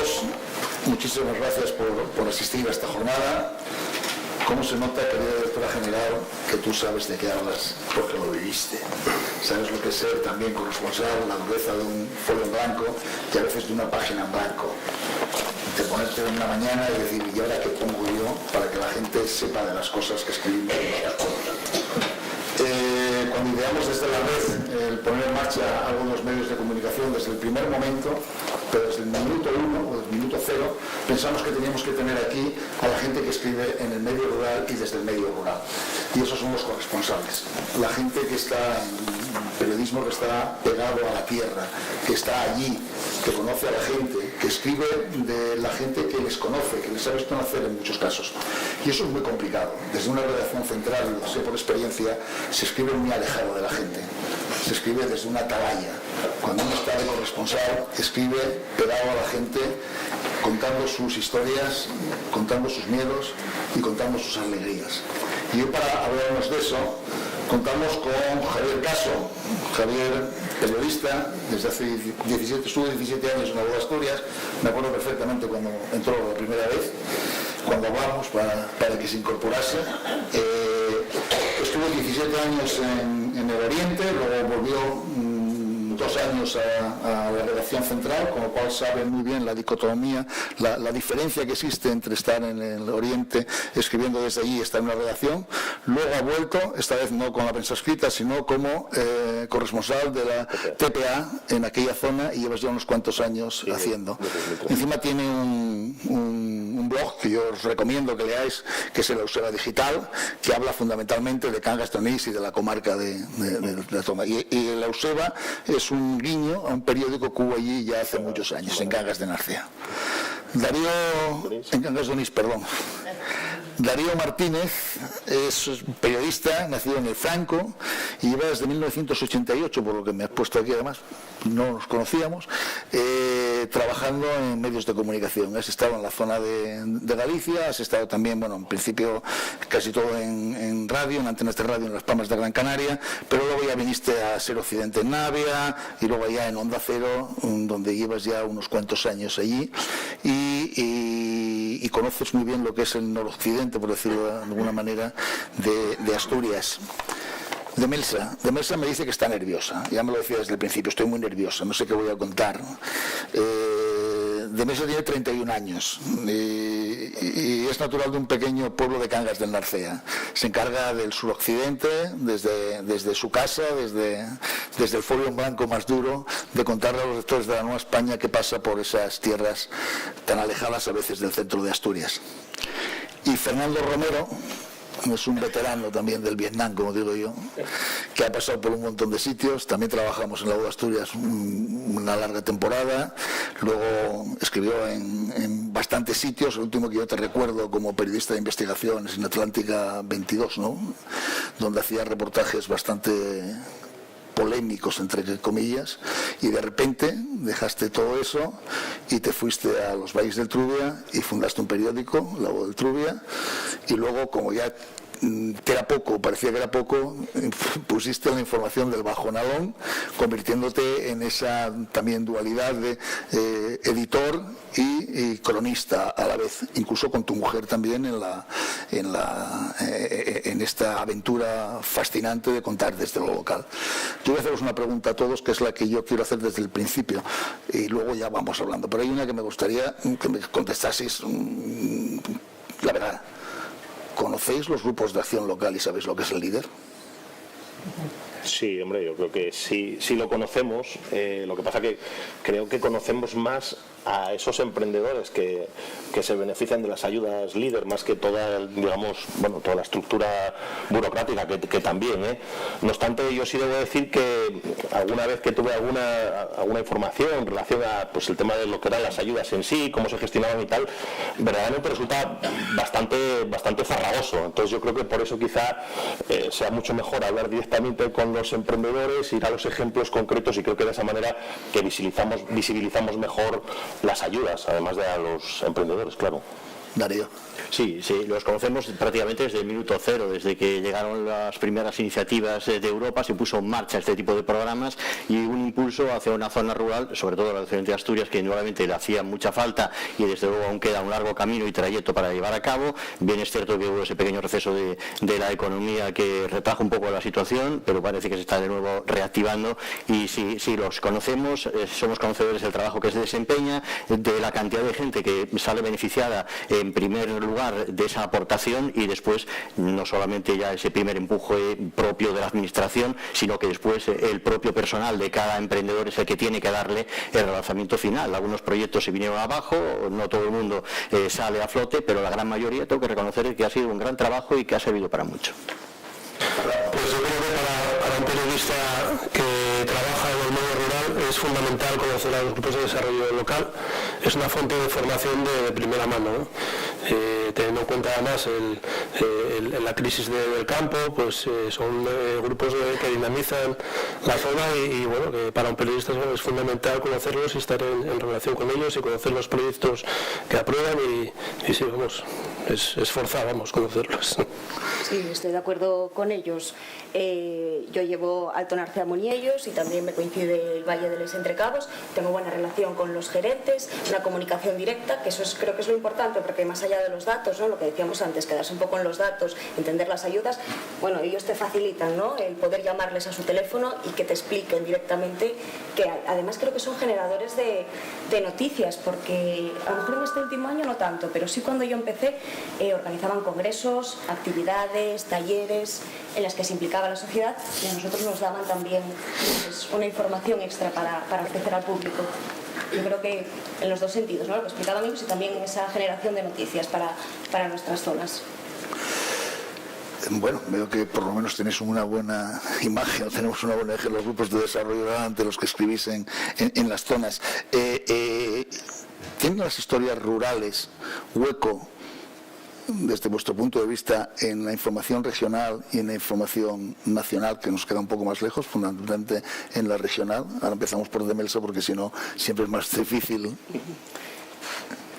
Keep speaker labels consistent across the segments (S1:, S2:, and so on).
S1: todos, muchísimas gracias por asistir a esta jornada. ¿Cómo se nota, querida directora general, que tú sabes de qué hablas porque lo viviste? Sabes lo que es ser también corresponsal, la dureza de un folio en blanco y a veces de una página en blanco. De ponerte en una mañana y decir, ¿y ahora qué pongo yo para que la gente sepa de las cosas que escribimos? Cuando ideamos desde la red el poner en marcha algunos medios de comunicación desde el primer momento, pero desde el minuto 1 o desde el minuto 0, pensamos que teníamos que tener aquí a la gente que escribe en el medio rural y desde el medio rural. Y esos son los corresponsales. La gente que está en periodismo, que está pegado a la tierra, que está allí, que conoce a la gente, que escribe de la gente que les conoce, que les ha visto nacer en muchos casos. Y eso es muy complicado. Desde una redacción central, lo sé por experiencia, se escribe muy alejado de la gente. Se escribe desde una atalaya. Cuando uno está de corresponsal, escribe pegado a la gente, contando sus historias, contando sus miedos y contando sus alegrías. Y hoy, para hablarnos de eso, contamos con Javier Caso. Javier, periodista, desde hace 17 años en la Voz de Asturias. Me acuerdo perfectamente cuando entró la primera vez, cuando hablamos para que se incorporase. Estuvo 17 años en el Oriente, luego volvió 2 años a la redacción central, con lo cual sabe muy bien la dicotomía, la diferencia que existe entre estar en el Oriente escribiendo desde allí y estar en una redacción. Luego ha vuelto, esta vez no con la prensa escrita, sino como corresponsal de la TPA en aquella zona, y llevas ya unos cuantos años haciendo. Encima tiene un blog que yo os recomiendo que leáis, que es el Euseba Digital, que habla fundamentalmente de Cangas de Onís y de la comarca de la Toma. Y el Euseba es un guiño a un periódico que hubo allí ya hace muchos años, en Cangas de Narcea. En Cangas de Onís, perdón. Darío Martínez es periodista, nacido en el Franco, y lleva desde 1988, por lo que me has puesto aquí además, no nos conocíamos, trabajando en medios de comunicación. Has estado en la zona de Galicia, has estado también, bueno, en principio casi todo en radio, en antenas de radio en Las Palmas de Gran Canaria, pero luego ya viniste a Ser Occidente en Navia, y luego ya en Onda Cero, donde llevas ya unos cuantos años allí, y conoces muy bien lo que es el noroccidente, por decirlo de alguna manera, de Asturias. Demelsa me dice que está nerviosa, ya me lo decía desde el principio, estoy muy nerviosa, no sé qué voy a contar. Demelsa tiene 31 años y es natural de un pequeño pueblo de Cangas del Narcea. Se encarga del suroccidente desde su casa, desde el folio en blanco más duro, de contarle a los lectores de la Nueva España qué pasa por esas tierras tan alejadas a veces del centro de Asturias. Y Fernando Romero es un veterano también del Vietnam, como digo yo, que ha pasado por un montón de sitios. También trabajamos en la Voz de Asturias una larga temporada, luego escribió en bastantes sitios. El último que yo te recuerdo como periodista de investigación es en Atlántica 22, ¿no?, donde hacía reportajes bastante polémicos, entre comillas, y de repente dejaste todo eso y te fuiste a los Valles del Trubia y fundaste un periódico, La Voz del Trubia, y luego, como ya parecía que era poco, pusiste la información del Bajo Nalón, convirtiéndote en esa también dualidad de editor y cronista a la vez, incluso con tu mujer también en esta aventura fascinante de contar desde lo local. Yo voy a haceros una pregunta a todos, que es la que yo quiero hacer desde el principio, y luego ya vamos hablando, pero hay una que me gustaría que me contestaseis la verdad. ¿Conocéis los grupos de acción local y sabéis lo que es el líder?
S2: Sí, hombre, yo creo que sí lo conocemos. Lo que pasa que creo que conocemos más a esos emprendedores que se benefician de las ayudas líder, más que toda la estructura burocrática que también, No obstante, yo sí debo decir que alguna vez que tuve alguna información en relación a el tema de lo que eran las ayudas en sí, cómo se gestionaban y tal, verdaderamente resulta bastante farragoso. Entonces yo creo que por eso quizá sea mucho mejor hablar directamente con los emprendedores, ir a los ejemplos concretos, y creo que de esa manera que visibilizamos mejor las ayudas, además de a los emprendedores, claro.
S1: Darío.
S3: Sí, los conocemos prácticamente desde el minuto cero, desde que llegaron las primeras iniciativas de Europa, se puso en marcha este tipo de programas y un impulso hacia una zona rural, sobre todo la región de Asturias, que indudablemente le hacía mucha falta y desde luego aún queda un largo camino y trayecto para llevar a cabo. Bien es cierto que hubo ese pequeño receso de la economía que retrajo un poco la situación, pero parece que se está de nuevo reactivando y sí los conocemos, somos conocedores del trabajo que se desempeña, de la cantidad de gente que sale beneficiada en primer lugar de esa aportación y después no solamente ya ese primer empuje propio de la administración, sino que después el propio personal de cada emprendedor es el que tiene que darle el relanzamiento final. Algunos proyectos se vinieron abajo, no todo el mundo sale a flote, pero la gran mayoría tengo que reconocer que ha sido un gran trabajo y que ha servido para mucho.
S4: Pues yo creo que para un periodista que trabaja en el medio rural es fundamental conocer a los grupos de desarrollo local. Es una fuente de información de primera mano, ¿no? Teniendo en cuenta además la crisis del campo, pues son grupos que dinamizan la zona y bueno, que para un periodista es fundamental conocerlos y estar en relación con ellos y conocer los proyectos que aprueban y sí, vamos, es forzado, vamos, conocerlos.
S5: Sí, estoy de acuerdo con ellos. Yo llevo Alto Narcea Muniellos y también me coincide el Valle de Les Entrecabos. Tengo buena relación con los gerentes, una comunicación directa, que eso creo que es lo importante, porque más allá de los datos, ¿no? Lo que decíamos antes, quedarse un poco en los datos, entender las ayudas, bueno, ellos te facilitan, ¿no? El poder llamarles a su teléfono y que te expliquen directamente, que además creo que son generadores de noticias, porque a lo mejor en este último año no tanto, pero sí cuando yo empecé organizaban congresos, actividades, talleres en las que se implicaba la sociedad y a nosotros nos daban también pues, una información extra para ofrecer al público. Yo creo que en los dos sentidos, ¿no? Lo que explicaban ellos y también esa generación de noticias para nuestras zonas.
S1: Bueno, veo que por lo menos tenéis una buena imagen, tenemos una buena imagen de los grupos de desarrollo ante los que escribís en las zonas. ¿Tienen las historias rurales hueco, desde vuestro punto de vista, en la información regional y en la información nacional, que nos queda un poco más lejos, fundamentalmente en la regional? Ahora empezamos por Demelsa, porque si no, siempre es más difícil.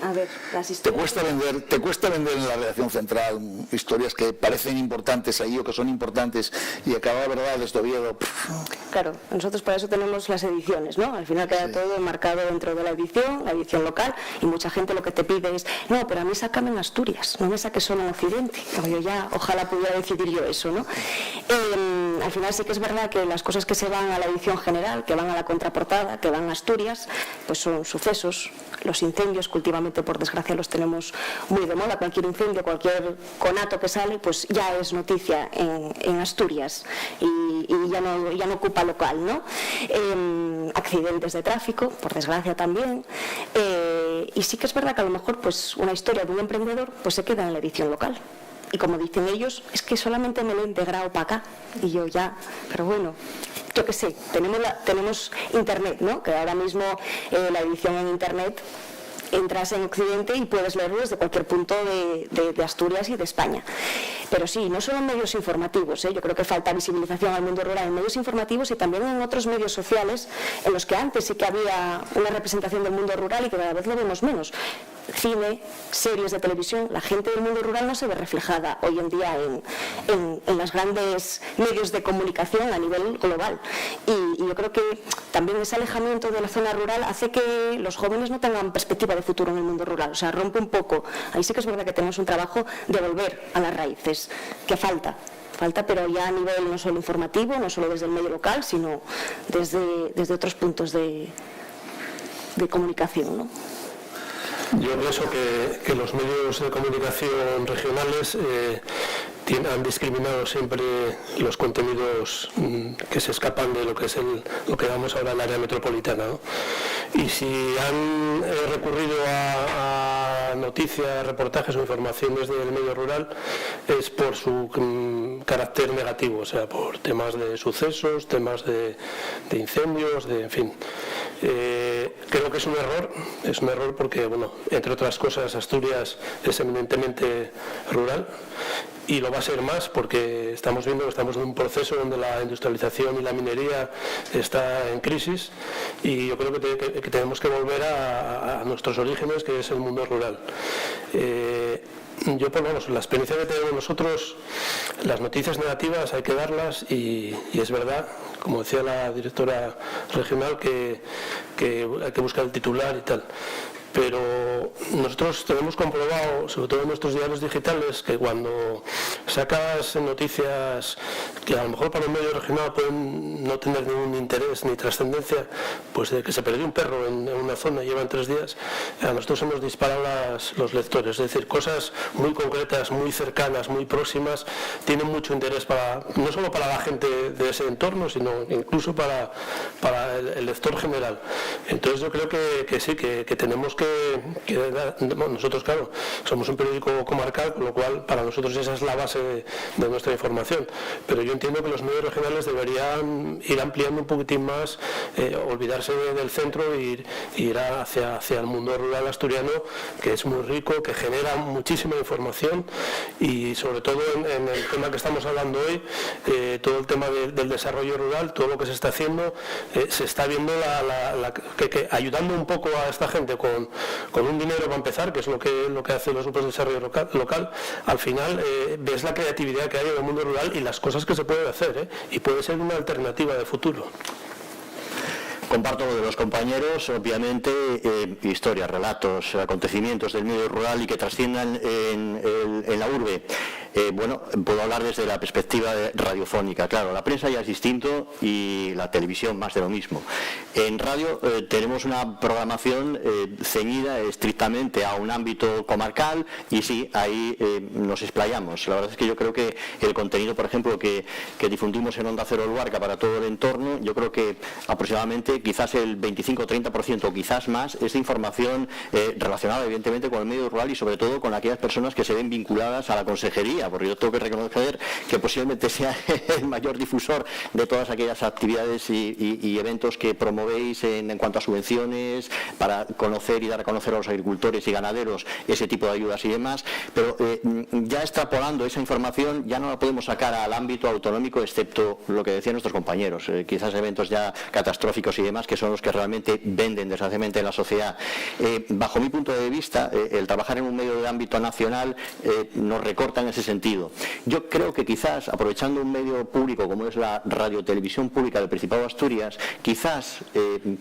S5: A ver, las historias...
S1: ¿Te cuesta vender en la redacción central historias que parecen importantes ahí o que son importantes y acaba verdad desde Oviedo?
S5: Claro, nosotros para eso tenemos las ediciones, ¿no? Al final queda todo enmarcado dentro de la edición local, y mucha gente lo que te pide es, no, pero a mí sácame en Asturias, no me saques solo en Occidente. Como yo ya, ojalá pudiera decidir yo eso, ¿no? Al final sí que es verdad que las cosas que se van a la edición general, que van a la contraportada, que van a Asturias, pues son sucesos. Los incendios, que últimamente por desgracia los tenemos muy de moda, cualquier incendio, cualquier conato que sale, pues ya es noticia en Asturias y ya no ocupa local, ¿no? Accidentes de tráfico, por desgracia también, y sí que es verdad que a lo mejor pues una historia de un emprendedor pues se queda en la edición local. Y como dicen ellos, es que solamente me leen de grado para acá. Y yo ya, pero bueno, yo qué sé, tenemos internet, ¿no? Que ahora mismo la edición en internet, entras en Occidente y puedes leerlo desde cualquier punto de Asturias y de España. Pero sí, no solo en medios informativos, yo creo que falta visibilización al mundo rural en medios informativos y también en otros medios sociales en los que antes sí que había una representación del mundo rural y que cada vez lo vemos menos. Cine, series de televisión, la gente del mundo rural no se ve reflejada hoy en día en los grandes medios de comunicación a nivel global. Y yo creo que también ese alejamiento de la zona rural hace que los jóvenes no tengan perspectiva de futuro en el mundo rural. O sea, rompe un poco. Ahí sí que es verdad que tenemos un trabajo de volver a las raíces, que falta, pero ya a nivel no solo informativo, no solo desde el medio local, sino desde otros puntos de comunicación, ¿no?
S4: Yo pienso que los medios de comunicación regionales han discriminado siempre los contenidos que se escapan de lo que es lo que llamamos ahora el área metropolitana, ¿no? Y si han recurrido a noticias, reportajes o informaciones del medio rural es por su carácter negativo, o sea, por temas de sucesos, temas de incendios, en fin. Creo que es un error porque, bueno, entre otras cosas, Asturias es eminentemente rural y lo va a ser más porque estamos viendo que estamos en un proceso donde la industrialización y la minería está en crisis, y yo creo que tenemos que volver a nuestros orígenes, que es el mundo rural. Yo, por lo menos, la experiencia que tenemos nosotros, las noticias negativas hay que darlas, y es verdad, como decía la directora regional, que hay que buscar el titular y tal. Pero nosotros tenemos comprobado, sobre todo en nuestros diarios digitales, que cuando sacas noticias que a lo mejor para un medio regional pueden no tener ningún interés ni trascendencia, pues de que se perdió un perro en una zona y llevan 3 días, a nosotros se nos disparan los lectores. Es decir, cosas muy concretas, muy cercanas, muy próximas, tienen mucho interés no solo para la gente de ese entorno, sino incluso para el lector general. Entonces yo creo que sí, que tenemos que nosotros, claro, somos un periódico comarcal, con lo cual para nosotros esa es la base de nuestra información, pero yo entiendo que los medios regionales deberían ir ampliando un poquitín más, olvidarse del centro e ir hacia el mundo rural asturiano, que es muy rico, que genera muchísima información, y sobre todo en el tema que estamos hablando hoy, todo el tema del desarrollo rural, todo lo que se está haciendo, se está viendo que ayudando un poco a esta gente con un dinero para empezar, que es lo que hacen los grupos de desarrollo local, al final ves la creatividad que hay en el mundo rural y las cosas que se pueden hacer, y puede ser una alternativa de futuro.
S3: Comparto lo de los compañeros, obviamente, historias, relatos, acontecimientos del medio rural y que trasciendan en la urbe. Bueno, puedo hablar desde la perspectiva radiofónica. Claro, la prensa ya es distinto y la televisión más de lo mismo. En radio tenemos una programación ceñida estrictamente a un ámbito comarcal, y sí, ahí nos explayamos. La verdad es que yo creo que el contenido, por ejemplo, que difundimos en Onda Cero Luarca para todo el entorno, yo creo que aproximadamente quizás el 25-30% o quizás más es de información relacionada evidentemente con el medio rural y sobre todo con aquellas personas que se ven vinculadas a la consejería, porque yo tengo que reconocer que posiblemente sea el mayor difusor de todas aquellas actividades y eventos que promovéis en cuanto a subvenciones para conocer y dar a conocer a los agricultores y ganaderos ese tipo de ayudas y demás, pero ya extrapolando esa información ya no la podemos sacar al ámbito autonómico, excepto lo que decían nuestros compañeros, quizás eventos ya catastróficos y demás, que son los que realmente venden desgraciadamente en la sociedad. Bajo mi punto de vista, el trabajar en un medio de ámbito nacional nos recorta en ese sentido. Yo creo que quizás, aprovechando un medio público como es la radiotelevisión pública del Principado de Asturias, quizás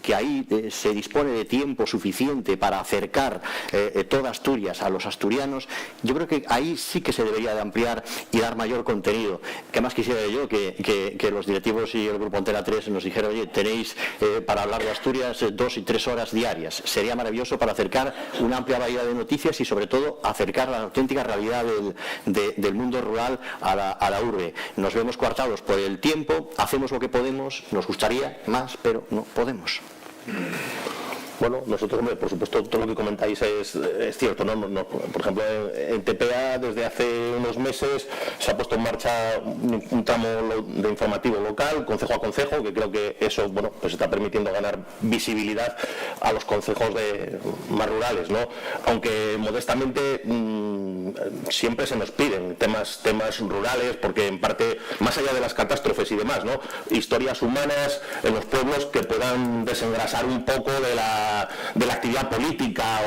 S3: que ahí se dispone de tiempo suficiente para acercar toda Asturias a los asturianos, yo creo que ahí sí que se debería de ampliar y dar mayor contenido. ¿Qué más quisiera yo que los directivos y el Grupo Antena 3 nos dijeran, oye, tenéis para hablar de Asturias 2 y 3 horas diarias? Sería maravilloso para acercar una amplia variedad de noticias y sobre todo acercar la auténtica realidad del mundo rural a la urbe. Nos vemos coartados por el tiempo, hacemos lo que podemos, nos gustaría más, pero no podemos.
S2: Bueno, nosotros, por supuesto, todo lo que comentáis es cierto, ¿no? Por ejemplo, en TPA desde hace unos meses se ha puesto en marcha un tramo de informativo local, concejo a concejo, que creo que eso, bueno, pues está permitiendo ganar visibilidad a los concejos más rurales, ¿no? Aunque modestamente siempre se nos piden temas rurales, porque en parte, más allá de las catástrofes y demás, ¿no? Historias humanas en los pueblos que puedan desengrasar un poco de la actividad política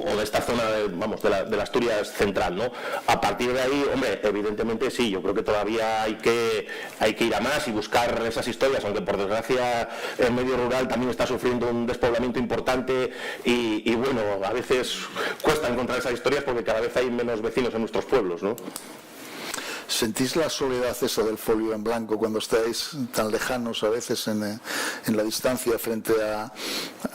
S2: o de esta zona de la Asturias central, ¿no? A partir de ahí, hombre, evidentemente sí, yo creo que todavía hay que ir a más y buscar esas historias, aunque por desgracia el medio rural también está sufriendo un despoblamiento importante y bueno, a veces cuesta encontrar esas historias porque cada vez hay menos vecinos en nuestros pueblos, ¿no?
S1: ¿Sentís la soledad esa del folio en blanco cuando estáis tan lejanos a veces en la distancia frente a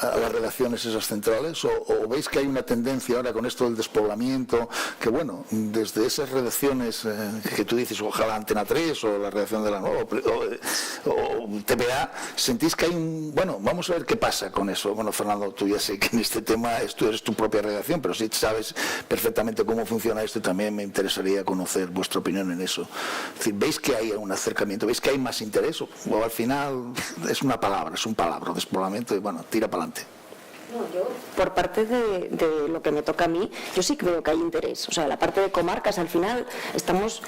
S1: las redacciones esas centrales? ¿O veis que hay una tendencia ahora con esto del despoblamiento, que bueno, desde esas redacciones que tú dices, ojalá Antena 3 o la redacción de La Nueva o TPA, sentís que hay bueno, vamos a ver qué pasa con eso? Bueno, Fernando, tú ya sé que en este tema tú eres tu propia redacción, pero sí sabes perfectamente cómo funciona esto y también me interesaría conocer vuestra opinión en eso. Es decir, ¿veis que hay un acercamiento? ¿Veis que hay más interés? O al final es una palabra, es un palabra, despoblamiento y bueno, tira para adelante.
S5: No, yo, por parte de lo que me toca a mí, yo sí creo que hay interés. O sea, la parte de comarcas, al final, estamos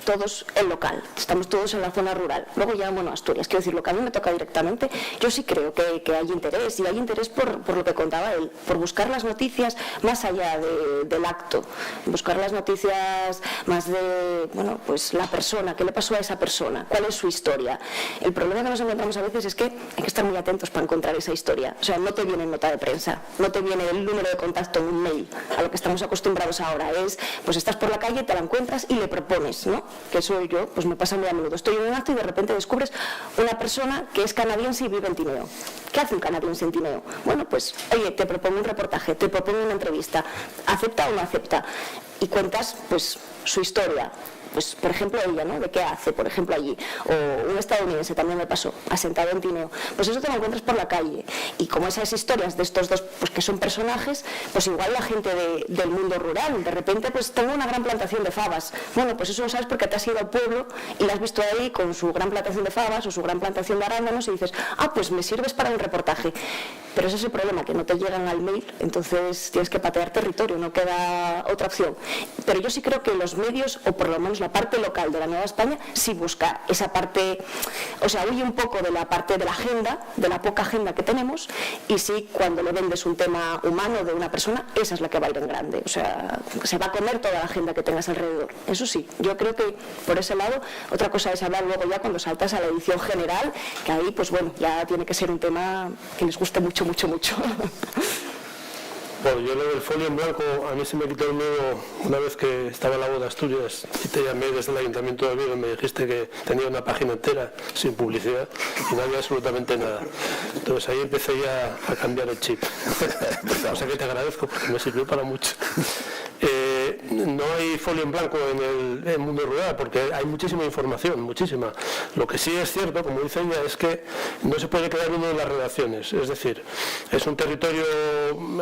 S5: todos en local, estamos todos en la zona rural. Luego ya, bueno, Asturias, quiero decir, lo que a mí me toca directamente, yo sí creo que hay interés, y hay interés por lo que contaba él, por buscar las noticias más allá del acto, buscar las noticias más de, bueno, pues la persona, qué le pasó a esa persona, cuál es su historia. El problema que nos encontramos a veces es que hay que estar muy atentos para encontrar esa historia. O sea, no te viene nota de prensa, no te viene el número de contacto en un mail, a lo que estamos acostumbrados ahora. Es, pues estás por la calle, te la encuentras y le propones, ¿no? Que eso yo, pues me pasa muy a menudo. Estoy en un acto y de repente descubres una persona que es canadiense y vive en Tineo. ¿Qué hace un canadiense en Tineo? Bueno, pues, oye, te propongo un reportaje, te propongo una entrevista, ¿acepta o no acepta? Y cuentas, pues, su historia. Pues, por ejemplo, ella, ¿no? ¿De qué hace, por ejemplo, allí? O un estadounidense también me pasó, asentado en Tineo. Pues eso te lo encuentras por la calle. Y como esas historias de estos dos, pues que son personajes, pues igual la gente del mundo rural, de repente, pues tengo una gran plantación de fabas. Bueno, pues eso lo sabes porque te has ido al pueblo y la has visto ahí con su gran plantación de fabas o su gran plantación de arándanos y dices, ah, pues me sirves para un reportaje. Pero ese es el problema, que no te llegan al mail, entonces tienes que patear territorio, no queda otra opción. Pero yo sí creo que los medios, o por lo menos la parte local de la Nueva España, sí busca esa parte, o sea, huye un poco de la parte de la agenda, de la poca agenda que tenemos, y sí, cuando le vendes un tema humano de una persona, esa es la que va a ir en grande. O sea, se va a comer toda la agenda que tengas alrededor. Eso sí, yo creo que por ese lado, otra cosa es hablar luego ya cuando saltas a la edición general, que ahí, pues bueno, ya tiene que ser un tema que les guste mucho.
S4: Bueno, yo lo del folio en blanco, a mí se me quitó el miedo una vez que estaba en la voz de Asturias y te llamé desde el Ayuntamiento de Oviedo y me dijiste que tenía una página entera sin publicidad y no había absolutamente nada. Entonces ahí empecé ya a cambiar el chip. O sea que te agradezco porque me sirvió para mucho. No hay folio en blanco en el mundo rural porque hay muchísima información, muchísima. Lo que sí es cierto, como dice ella, es que no se puede quedar uno en las redacciones. Es decir, es un territorio,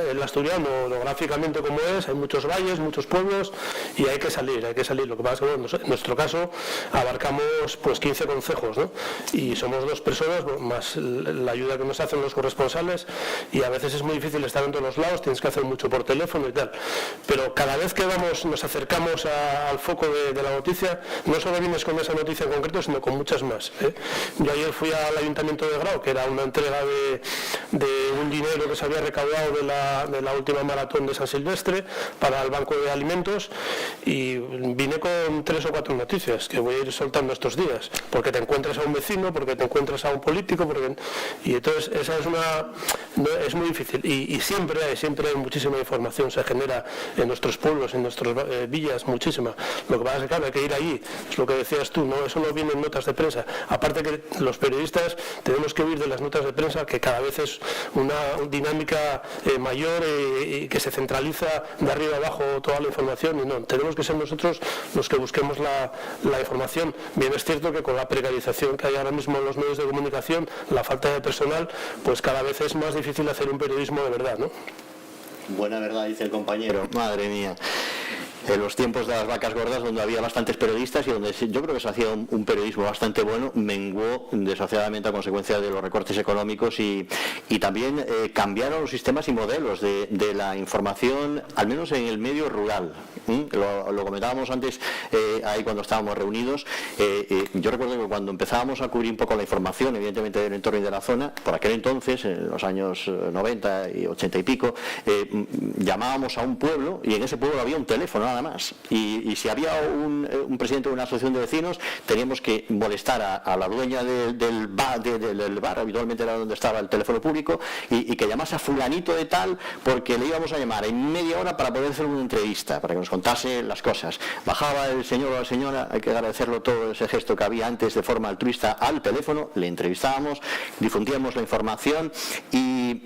S4: el asturiano, geográficamente como es, hay muchos valles, muchos pueblos y hay que salir. Lo que pasa es que bueno, en nuestro caso abarcamos pues 15 concejos, ¿no? Y somos 2 personas, más la ayuda que nos hacen los corresponsales y a veces es muy difícil estar en todos los lados, tienes que hacer mucho por teléfono y tal. Pero cada vez que nos acercamos al foco de la noticia, no solo vienes con esa noticia en concreto, sino con muchas más. Yo ayer fui al Ayuntamiento de Grau, que era una entrega de un dinero que se había recaudado de la última maratón de San Silvestre para el Banco de Alimentos y vine con 3 o 4 noticias que voy a ir soltando estos días, porque te encuentras a un vecino, porque te encuentras a un político, y entonces esa es muy difícil y siempre hay muchísima información, se genera en nuestros pueblos, en nuestras villas, muchísima. Lo que pasa es que claro, hay que ir allí, es lo que decías tú, ¿no? Eso no viene en notas de prensa. Aparte que los periodistas tenemos que huir de las notas de prensa, que cada vez es una dinámica mayor y que se centraliza de arriba abajo toda la información y no, tenemos que ser nosotros los que busquemos la información. Bien es cierto que con la precarización que hay ahora mismo en los medios de comunicación, la falta de personal, pues cada vez es más difícil hacer un periodismo de verdad, ¿no?
S3: Buena verdad, dice el compañero. Madre mía. En los tiempos de las vacas gordas, donde había bastantes periodistas y donde yo creo que se hacía un periodismo bastante bueno, menguó desgraciadamente a consecuencia de los recortes económicos y también cambiaron los sistemas y modelos de la información, al menos en el medio rural. Lo comentábamos antes ahí cuando estábamos reunidos. Yo recuerdo que cuando empezábamos a cubrir un poco la información, evidentemente del entorno y de la zona, por aquel entonces, en los años 90 y 80 y pico, llamábamos a un pueblo y en ese pueblo había un teléfono nada más, y si había un presidente de una asociación de vecinos, teníamos que molestar a la dueña del bar, habitualmente era donde estaba el teléfono público, y que llamase a fulanito de tal, porque le íbamos a llamar en media hora para poder hacer una entrevista, para que nos contase las cosas. Bajaba el señor o la señora, hay que agradecerlo todo ese gesto que había antes de forma altruista, al teléfono, le entrevistábamos, difundíamos la información y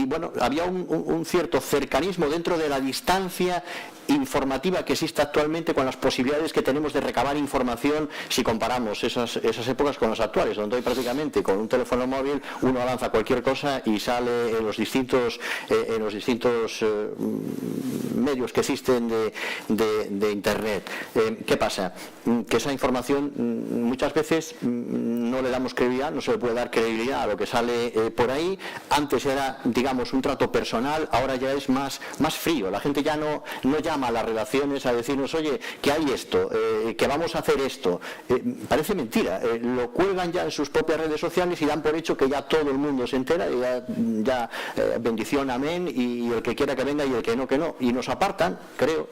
S3: bueno, había un cierto cercanismo dentro de la distancia informativa alternativa que existe actualmente con las posibilidades que tenemos de recabar información si comparamos esas épocas con las actuales, donde hoy prácticamente con un teléfono móvil uno lanza cualquier cosa y sale en los distintos medios que existen de Internet. ¿Qué pasa? Que esa información muchas veces no le damos credibilidad, no se le puede dar credibilidad a lo que sale por ahí. Antes era, digamos, un trato personal, ahora ya es más frío. La gente ya no llama a las relaciones a decirnos, oye, que hay esto, que vamos a hacer esto. Parece mentira, lo cuelgan ya en sus propias redes sociales y dan por hecho que ya todo el mundo se entera, y ya bendición, amén, y el que quiera que venga y el que no. Y nos apartan, creo,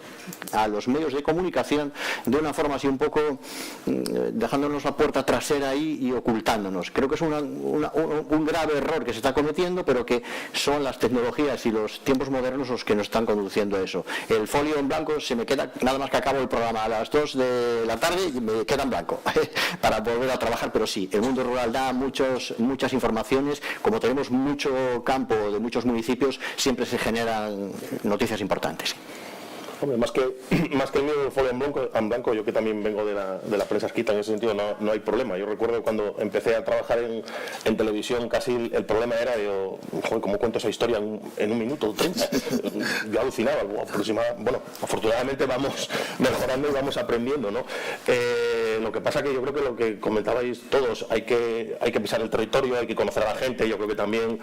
S3: a los medios de comunicación de una forma así un poco dejándonos la puerta trasera ahí y ocultándonos. Creo que es un grave error que se está cometiendo, pero que son las tecnologías y los tiempos modernos los que nos están conduciendo a eso. El folio en blanco se me queda, nada más que acabo el programa a las 2 de la tarde y me queda en blanco para volver a trabajar, pero sí, el mundo rural da muchas informaciones. Como tenemos mucho campo de muchos municipios, siempre se generan noticias importantes.
S2: Hombre, más que el mío del folio en blanco, yo que también vengo de la prensa escrita, en ese sentido no hay problema. Yo recuerdo cuando empecé a trabajar en televisión, casi el problema era, ¿cómo cuento esa historia en un minuto 30? Yo alucinaba, bueno, afortunadamente vamos mejorando y vamos aprendiendo, ¿no? Lo que pasa que yo creo que lo que comentabais todos, hay que pisar el territorio, hay que conocer a la gente. Yo creo que también,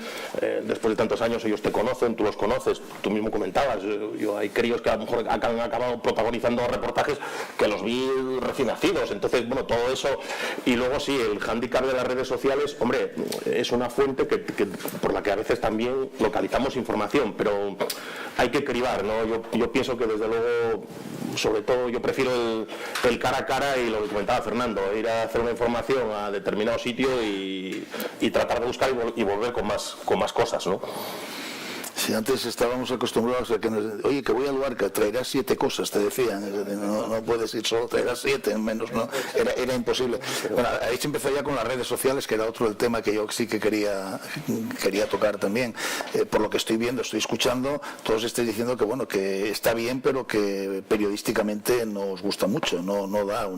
S2: después de tantos años, ellos te conocen, tú los conoces, tú mismo comentabas, hay críos que a lo mejor han acabado protagonizando reportajes que los vi recién nacidos. Entonces, bueno, todo eso. Y luego sí, el hándicap de las redes sociales, hombre, es una fuente por la que a veces también localizamos información, pero hay que cribar, ¿no? Yo pienso que desde luego, sobre todo, yo prefiero el cara a cara y lo que comentaba Fernando, ir a hacer una información a determinado sitio y tratar de buscar y volver con más cosas, ¿no?
S1: Si antes estábamos acostumbrados a que oye, que voy al Luarca, traerás 7 cosas, te decían, no puedes ir solo, traerás 7, menos no, era imposible. Bueno, ahí se empezó ya con las redes sociales, que era otro el tema que yo sí que quería tocar también. Por lo que estoy viendo, estoy escuchando, todos estáis diciendo que bueno, que está bien, pero que periodísticamente no os gusta mucho, no da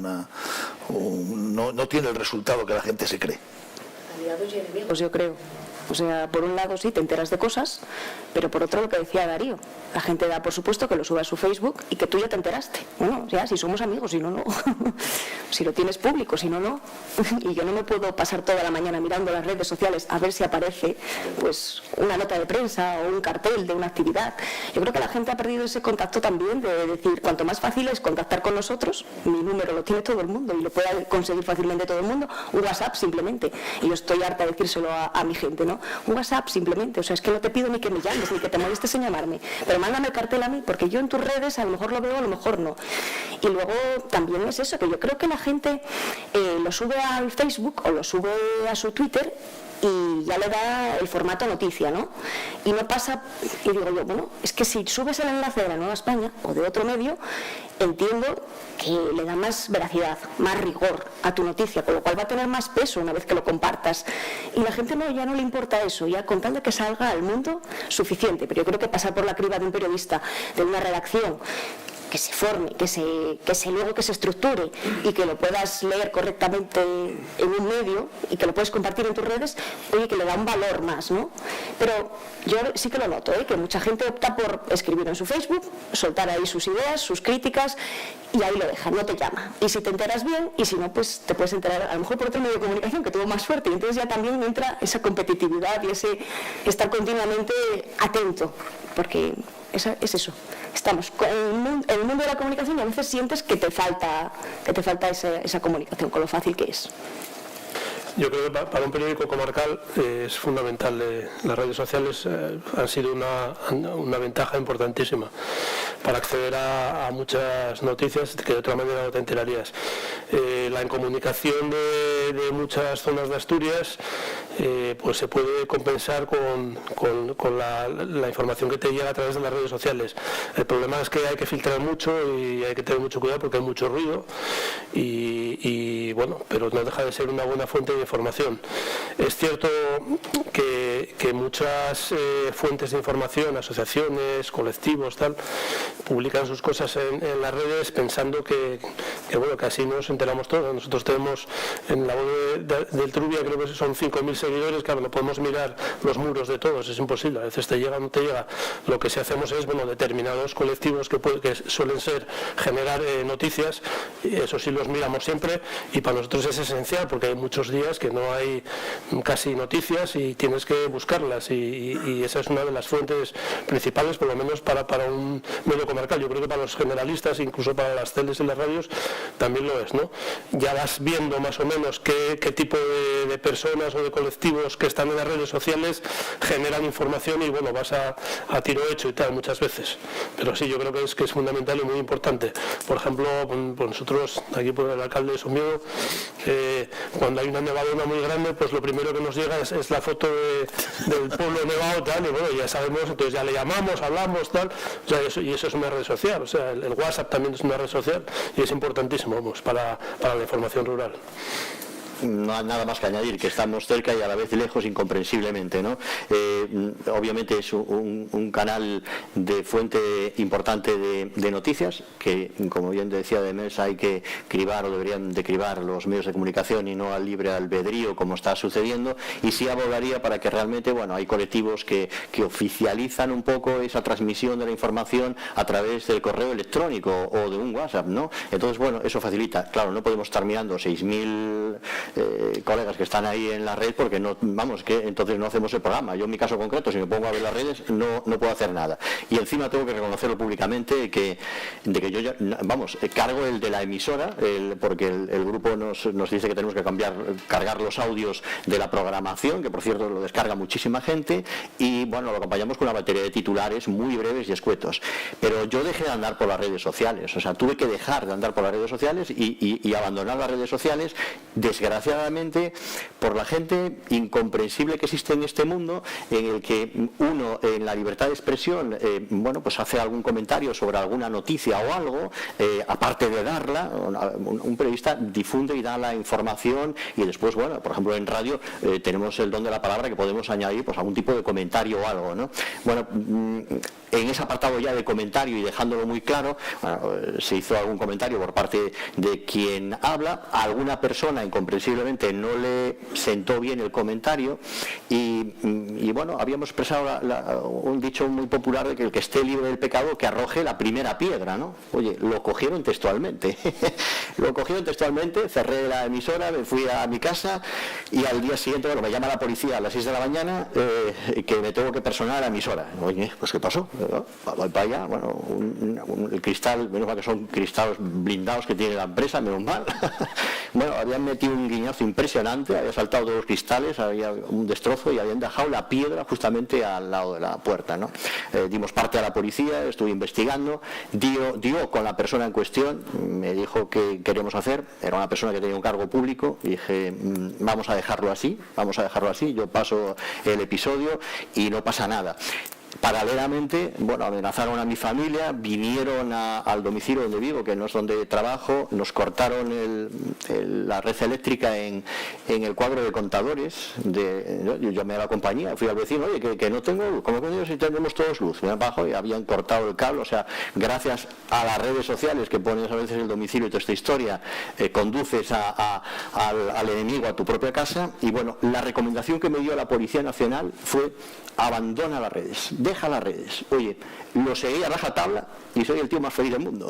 S1: no tiene el resultado que la gente se cree.
S5: Aliados y enemigos, yo creo. O sea, por un lado sí te enteras de cosas, pero por otro lo que decía Darío, la gente da por supuesto que lo sube a su Facebook y que tú ya te enteraste. Bueno, ya, si somos amigos, si no, no. Si lo tienes público, si no, no. Y yo no me puedo pasar toda la mañana mirando las redes sociales a ver si aparece pues una nota de prensa o un cartel de una actividad. Yo creo que la gente ha perdido ese contacto también, de decir, cuanto más fácil es contactar con nosotros, mi número lo tiene todo el mundo y lo puede conseguir fácilmente todo el mundo, un WhatsApp simplemente. Y yo estoy harta de decírselo a mi gente, ¿no? Un WhatsApp simplemente, o sea, es que no te pido ni que me llames, ni que te molestes en llamarme, pero mándame el cartel a mí, porque yo en tus redes a lo mejor lo veo, a lo mejor no. Y luego también es eso, que yo creo que la gente lo sube al Facebook o lo sube a su Twitter y ya le da el formato noticia, ¿no? Y no pasa, y digo yo, bueno, es que si subes el enlace de La Nueva España o de otro medio, entiendo que le da más veracidad, más rigor a tu noticia, con lo cual va a tener más peso una vez que lo compartas. Y la gente ya no le importa eso, ya con tal de que salga al mundo, suficiente. Pero yo creo que pasar por la criba de un periodista, de una redacción, que se forme, que se estructure y que lo puedas leer correctamente en un medio y que lo puedes compartir en tus redes, oye, que le da un valor más, ¿no? Pero yo sí que lo noto, que mucha gente opta por escribir en su Facebook, soltar ahí sus ideas, sus críticas y ahí lo deja, no te llama. Y si te enteras bien, y si no, pues te puedes enterar a lo mejor por otro medio de comunicación que tuvo más suerte, y entonces ya también entra esa competitividad y ese estar continuamente atento, porque es eso. Estamos en el mundo de la comunicación y a veces sientes que te falta esa comunicación, con lo fácil que es.
S4: Yo creo que para un periódico comarcal es fundamental. Las redes sociales han sido una ventaja importantísima para acceder a muchas noticias que de otra manera no te enterarías. La incomunicación de muchas zonas de Asturias pues se puede compensar con la información que te llega a través de las redes sociales. El problema es que hay que filtrar mucho y hay que tener mucho cuidado porque hay mucho ruido y bueno, pero no deja de ser una buena fuente de información. Es cierto que muchas fuentes de información, asociaciones, colectivos, tal, publican sus cosas en las redes pensando que bueno, que así nos enteramos todos. Nosotros tenemos en la web del Trubia, creo que son 5.000 seguidores, claro, no podemos mirar los muros de todos, es imposible, a veces te llega o no te llega. Lo que sí hacemos es, bueno, determinados colectivos que suelen ser generar noticias, y eso sí los miramos siempre, y para nosotros es esencial porque hay muchos días que no hay casi noticias y tienes que buscarlas, y esa es una de las fuentes principales, por lo menos para un medio comarcal. Yo creo que para los generalistas, incluso para las teles y las radios, también lo es, ¿no? Ya vas viendo más o menos qué tipo de personas o de colectivos que están en las redes sociales generan información, y bueno, vas a tiro hecho y tal muchas veces. Pero sí, yo creo que es fundamental y muy importante. Por ejemplo, pues nosotros, aquí por el alcalde de Somiedo, cuando hay una nevadona muy grande, pues lo primero que nos llega es la foto del pueblo nevado, tal, y bueno, ya sabemos, entonces ya le llamamos, hablamos, tal, o sea, y eso es una red social, o sea, el WhatsApp también es una red social y es importantísimo, vamos, para la información rural.
S3: No hay nada más que añadir, que estamos cerca y a la vez lejos incomprensiblemente, ¿no? Obviamente es un canal de fuente importante de noticias, que como bien decía Demés, hay que cribar o deberían de cribar los medios de comunicación y no al libre albedrío como está sucediendo, y sí abogaría para que realmente, bueno, hay colectivos que oficializan un poco esa transmisión de la información a través del correo electrónico o de un WhatsApp, ¿no? Entonces, bueno, eso facilita. Claro, no podemos estar mirando 6.000 colegas que están ahí en la red, porque no, vamos, que entonces no hacemos el programa. Yo en mi caso concreto, si me pongo a ver las redes, no puedo hacer nada. Y encima tengo que reconocerlo públicamente de que yo ya, vamos, cargo el de la emisora, porque el grupo nos dice que tenemos que cargar los audios de la programación, que por cierto lo descarga muchísima gente, y bueno, lo acompañamos con una batería de titulares muy breves y escuetos. Pero yo dejé de andar por las redes sociales, o sea, tuve que dejar de andar por las redes sociales y abandonar las redes sociales, desgraciadamente, por la gente incomprensible que existe en este mundo, en el que uno, en la libertad de expresión, bueno, pues hace algún comentario sobre alguna noticia o algo, aparte de darla, un periodista difunde y da la información, y después, bueno, por ejemplo en radio tenemos el don de la palabra, que podemos añadir pues algún tipo de comentario o algo, ¿no? Bueno, en ese apartado ya de comentario y dejándolo muy claro, bueno, se hizo algún comentario por parte de quien habla, a alguna persona incomprensiblemente no le sentó bien el comentario, y bueno, habíamos expresado un dicho muy popular de que el que esté libre del pecado que arroje la primera piedra, ¿no? Oye, lo cogieron textualmente cerré la emisora, me fui a mi casa, y al día siguiente, bueno, me llama la policía a las 6 de la mañana que me tengo que personar a la emisora. Oye, pues ¿qué pasó? Voy para allá, bueno, el cristal, menos mal que son cristales blindados que tiene la empresa, menos mal. Bueno, habían metido un guiñazo impresionante, había saltado todos los cristales, había un destrozo y habían dejado la piedra justamente al lado de la puerta, ¿no? Dimos parte a la policía, estuve investigando, dio con la persona en cuestión, me dijo qué queríamos hacer, era una persona que tenía un cargo público, y dije, vamos a dejarlo así, yo paso el episodio y no pasa nada. Paralelamente, bueno, amenazaron a mi familia, vinieron al domicilio donde vivo, que no es donde trabajo, nos cortaron la red eléctrica en el cuadro de contadores. Yo llamé a la compañía, fui al vecino, oye, que no tengo luz, ¿cómo que si tenemos todos luz? Me abajo y habían cortado el cable, o sea, gracias a las redes sociales que pones a veces el domicilio y toda esta historia, conduces al enemigo a tu propia casa. Y bueno, la recomendación que me dio la Policía Nacional fue: abandona las redes, deja las redes. Oye, lo seguí a rajatabla y soy el tío más feliz del mundo.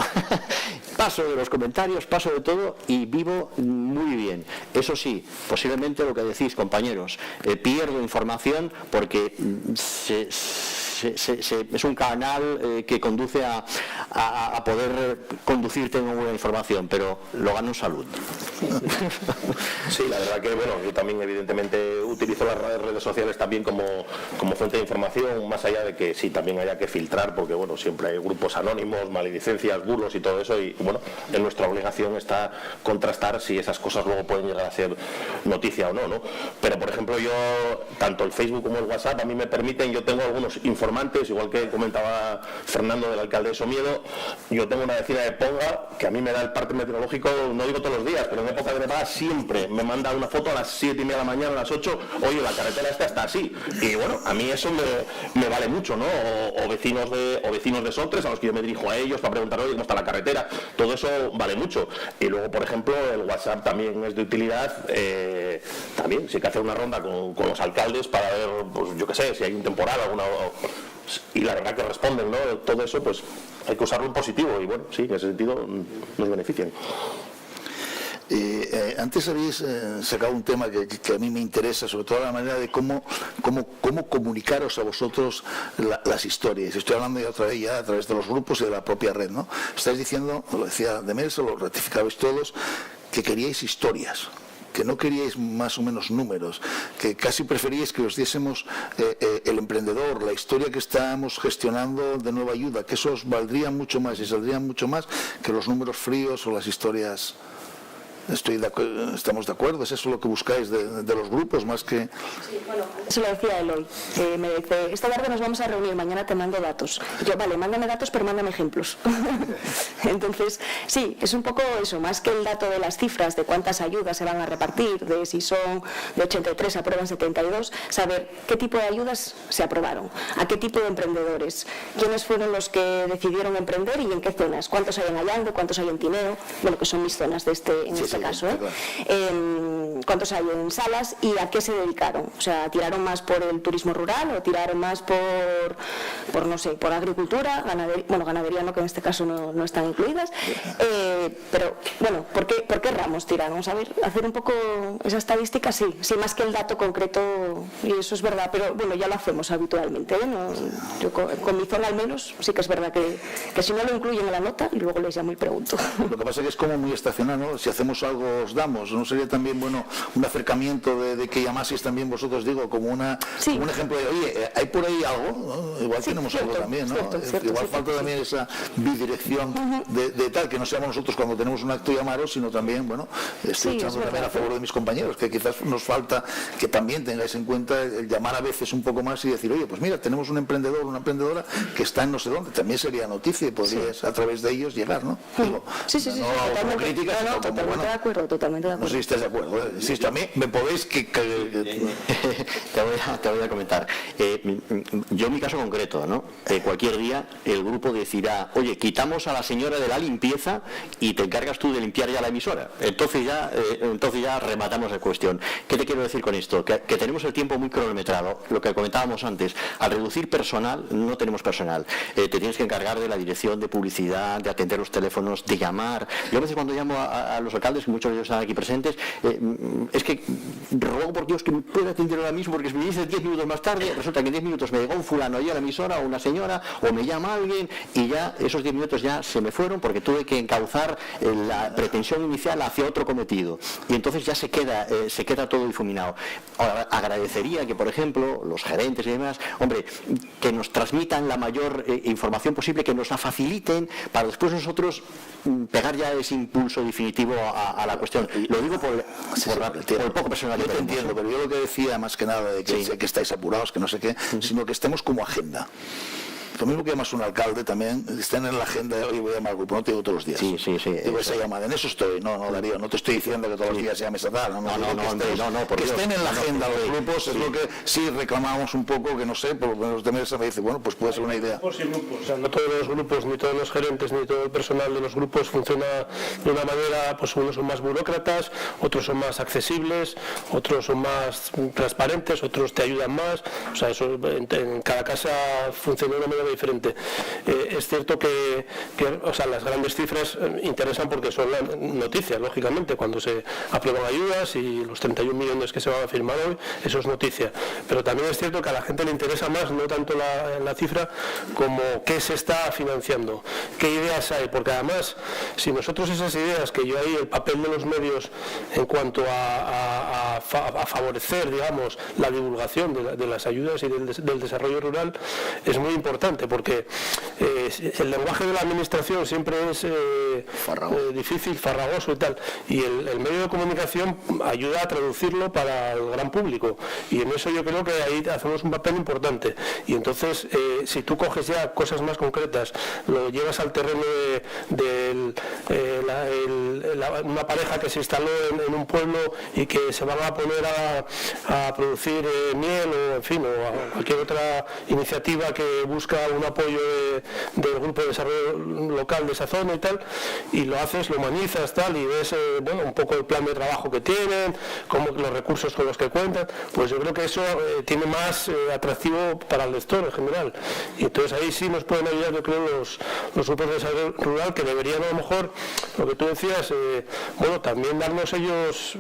S3: Paso de los comentarios, paso de todo y vivo muy bien. Eso sí, posiblemente lo que decís, compañeros, pierdo información porque es un canal que conduce a poder conducirte en una información, pero lo gano en salud.
S2: Sí, la verdad que, bueno, yo también evidentemente utilizo las redes sociales también como fuente de información, más allá de que sí, también haya que filtrar, porque bueno, siempre hay grupos anónimos, maledicencias, bulos y todo eso, y bueno, en nuestra obligación está contrastar si esas cosas luego pueden llegar a ser noticia o no, ¿no? Pero por ejemplo, yo, tanto el Facebook como el WhatsApp a mí me permiten, yo tengo algunos informes informantes, igual que comentaba Fernando del alcalde de Somiedo. Yo tengo una vecina de Ponga que a mí me da el parte meteorológico, no digo todos los días, pero en época de nevada siempre me manda una foto a las 7:30 de la mañana, a las 8, oye, la carretera esta está así. Y bueno, a mí eso me vale mucho, ¿no? O vecinos de Sotres, a los que yo me dirijo a ellos para preguntar, oye, ¿cómo está la carretera? Todo eso vale mucho. Y luego, por ejemplo, el WhatsApp también es de utilidad. También, si hay que hacer una ronda con los alcaldes para ver, pues yo qué sé, si hay un temporal, y la verdad que responden, ¿no? Todo eso, pues hay que usarlo en positivo y bueno, sí, en ese sentido nos benefician.
S1: Antes habéis sacado un tema que a mí me interesa, sobre todo la manera de cómo comunicaros a vosotros las historias. Estoy hablando ya otra vez ya a través de los grupos y de la propia red, ¿no? Estáis diciendo, lo decía Demers, lo ratificabais todos, que queríais historias, que no queríais más o menos números, que casi preferíais que os diésemos el emprendedor, la historia que estábamos gestionando de Nueva Ayuda, que eso os valdría mucho más y saldría mucho más que los números fríos o las historias. Estamos de acuerdo, ¿es eso lo que buscáis de los grupos más que...?
S5: Sí, bueno, eso lo decía Eloy, me dice, esta tarde nos vamos a reunir, mañana te mando datos. Y yo, vale, mándame datos, pero mándame ejemplos. Entonces, sí, es un poco eso, más que el dato de las cifras, de cuántas ayudas se van a repartir, de si son de 83 aprueban 72, saber qué tipo de ayudas se aprobaron, a qué tipo de emprendedores, quiénes fueron los que decidieron emprender y en qué zonas, cuántos hay en Allande, cuántos hay en Tineo, bueno, que son mis zonas de este caso, cuántos hay en Salas y a qué se dedicaron, o sea, tiraron más por el turismo rural o tiraron más por no sé, por agricultura, ganadería no, que en este caso no están incluidas, pero bueno, ¿por qué ramos tiraron? A ver, hacer un poco esa estadística, sí, más que el dato concreto, y eso es verdad, pero bueno, ya lo hacemos habitualmente, ¿no? Yo con mi zona al menos sí que es verdad que si no lo incluyen en la nota y luego les llamo y pregunto.
S1: Lo que pasa es que es como muy estacional, ¿no? Si hacemos algo os damos, ¿no sería también bueno un acercamiento de que llamaseis también vosotros, digo, como un ejemplo de, oye, hay por ahí algo, ¿no? Igual tenemos algo también, ¿no? Igual falta también esa bidirección de tal, que no seamos nosotros cuando tenemos un acto llamaros, sino también, bueno, estoy echando también a favor de mis compañeros, que quizás nos falta que también tengáis en cuenta el llamar a veces un poco más y decir, oye, pues mira, tenemos un emprendedor, una emprendedora que está en no sé dónde, también sería noticia y podrías a través de ellos llegar, ¿no? Digo,
S5: totalmente,
S1: como crítica,
S5: totalmente
S1: bueno,
S5: de acuerdo, totalmente de acuerdo.
S1: No sé si estás de acuerdo, si también me podéis que
S3: te voy a comentar. Yo en mi caso concreto, ¿no? Cualquier día el grupo decidirá, oye, quitamos a la señora de la limpieza y te encargas tú de limpiar ya la emisora. Entonces ya rematamos la cuestión. ¿Qué te quiero decir con esto? Que tenemos el tiempo muy cronometrado, lo que comentábamos antes. Al reducir personal, no tenemos personal. Te tienes que encargar de la dirección, de publicidad, de atender los teléfonos, de llamar. Yo a veces cuando llamo a los alcaldes, que muchos de ellos están aquí presentes, es que ruego por Dios que me pueda atender ahora mismo, porque si me dices 10 minutos más tarde, resulta que en 10 minutos me llegó un fulano ahí a la emisora o una señora, o me llama alguien y ya esos 10 minutos ya se me fueron porque tuve que encauzar la pretensión inicial hacia otro cometido y entonces ya se queda todo difuminado. Ahora, agradecería que, por ejemplo, los gerentes y demás, hombre, que nos transmitan la mayor información posible, que nos la faciliten para después nosotros pegar ya ese impulso definitivo a la cuestión. Lo digo por el poco personal que tenemos.
S1: Entiendo, pero yo lo que decía más que nada de que estáis apurados, que no sé qué, sino que estemos como agenda. Lo mismo que llamas un alcalde también, estén en la agenda de hoy voy a llamar al grupo, no te digo todos los días.
S3: Sí.
S1: Digo esa llamada, en eso estoy, no, Darío, no te estoy diciendo que todos los días llames a tal, que estén en la agenda los grupos, es lo que sí reclamamos un poco, que no sé, por lo menos de mesa me dice, bueno, pues puede ser una idea.
S4: O sea, no todos los grupos, ni todos los gerentes, ni todo el personal de los grupos funciona de una manera, pues unos son más burócratas, otros son más accesibles, otros son más transparentes, otros te ayudan más, o sea, eso en cada casa funciona de una manera diferente. Es cierto que o sea, las grandes cifras interesan porque son las noticias, lógicamente, cuando se aprueban ayudas y los 31 millones que se van a firmar hoy, eso es noticia. Pero también es cierto que a la gente le interesa más, no tanto la cifra, como qué se está financiando, qué ideas hay, porque además, si nosotros esas ideas, que yo ahí el papel de los medios en cuanto a favorecer, digamos, la divulgación de las ayudas y del desarrollo rural es muy importante. interesante, porque el lenguaje de la administración siempre es difícil, farragoso y tal, y el medio de comunicación ayuda a traducirlo para el gran público, y en eso yo creo que ahí hacemos un papel importante. Y entonces, si tú coges ya cosas más concretas, lo llevas al terreno de una pareja que se instaló en un pueblo y que se van a poner a producir miel o, en fin, o a cualquier otra iniciativa que busca un apoyo del grupo de desarrollo local de esa zona y tal, y lo haces, lo humanizas, tal, y ves un poco el plan de trabajo que tienen, como los recursos con los que cuentan, pues yo creo que eso tiene más atractivo para el lector en general. Y entonces ahí sí nos pueden ayudar, yo creo, los grupos de desarrollo rural, que deberían, a lo mejor, lo que tú decías, también darnos ellos,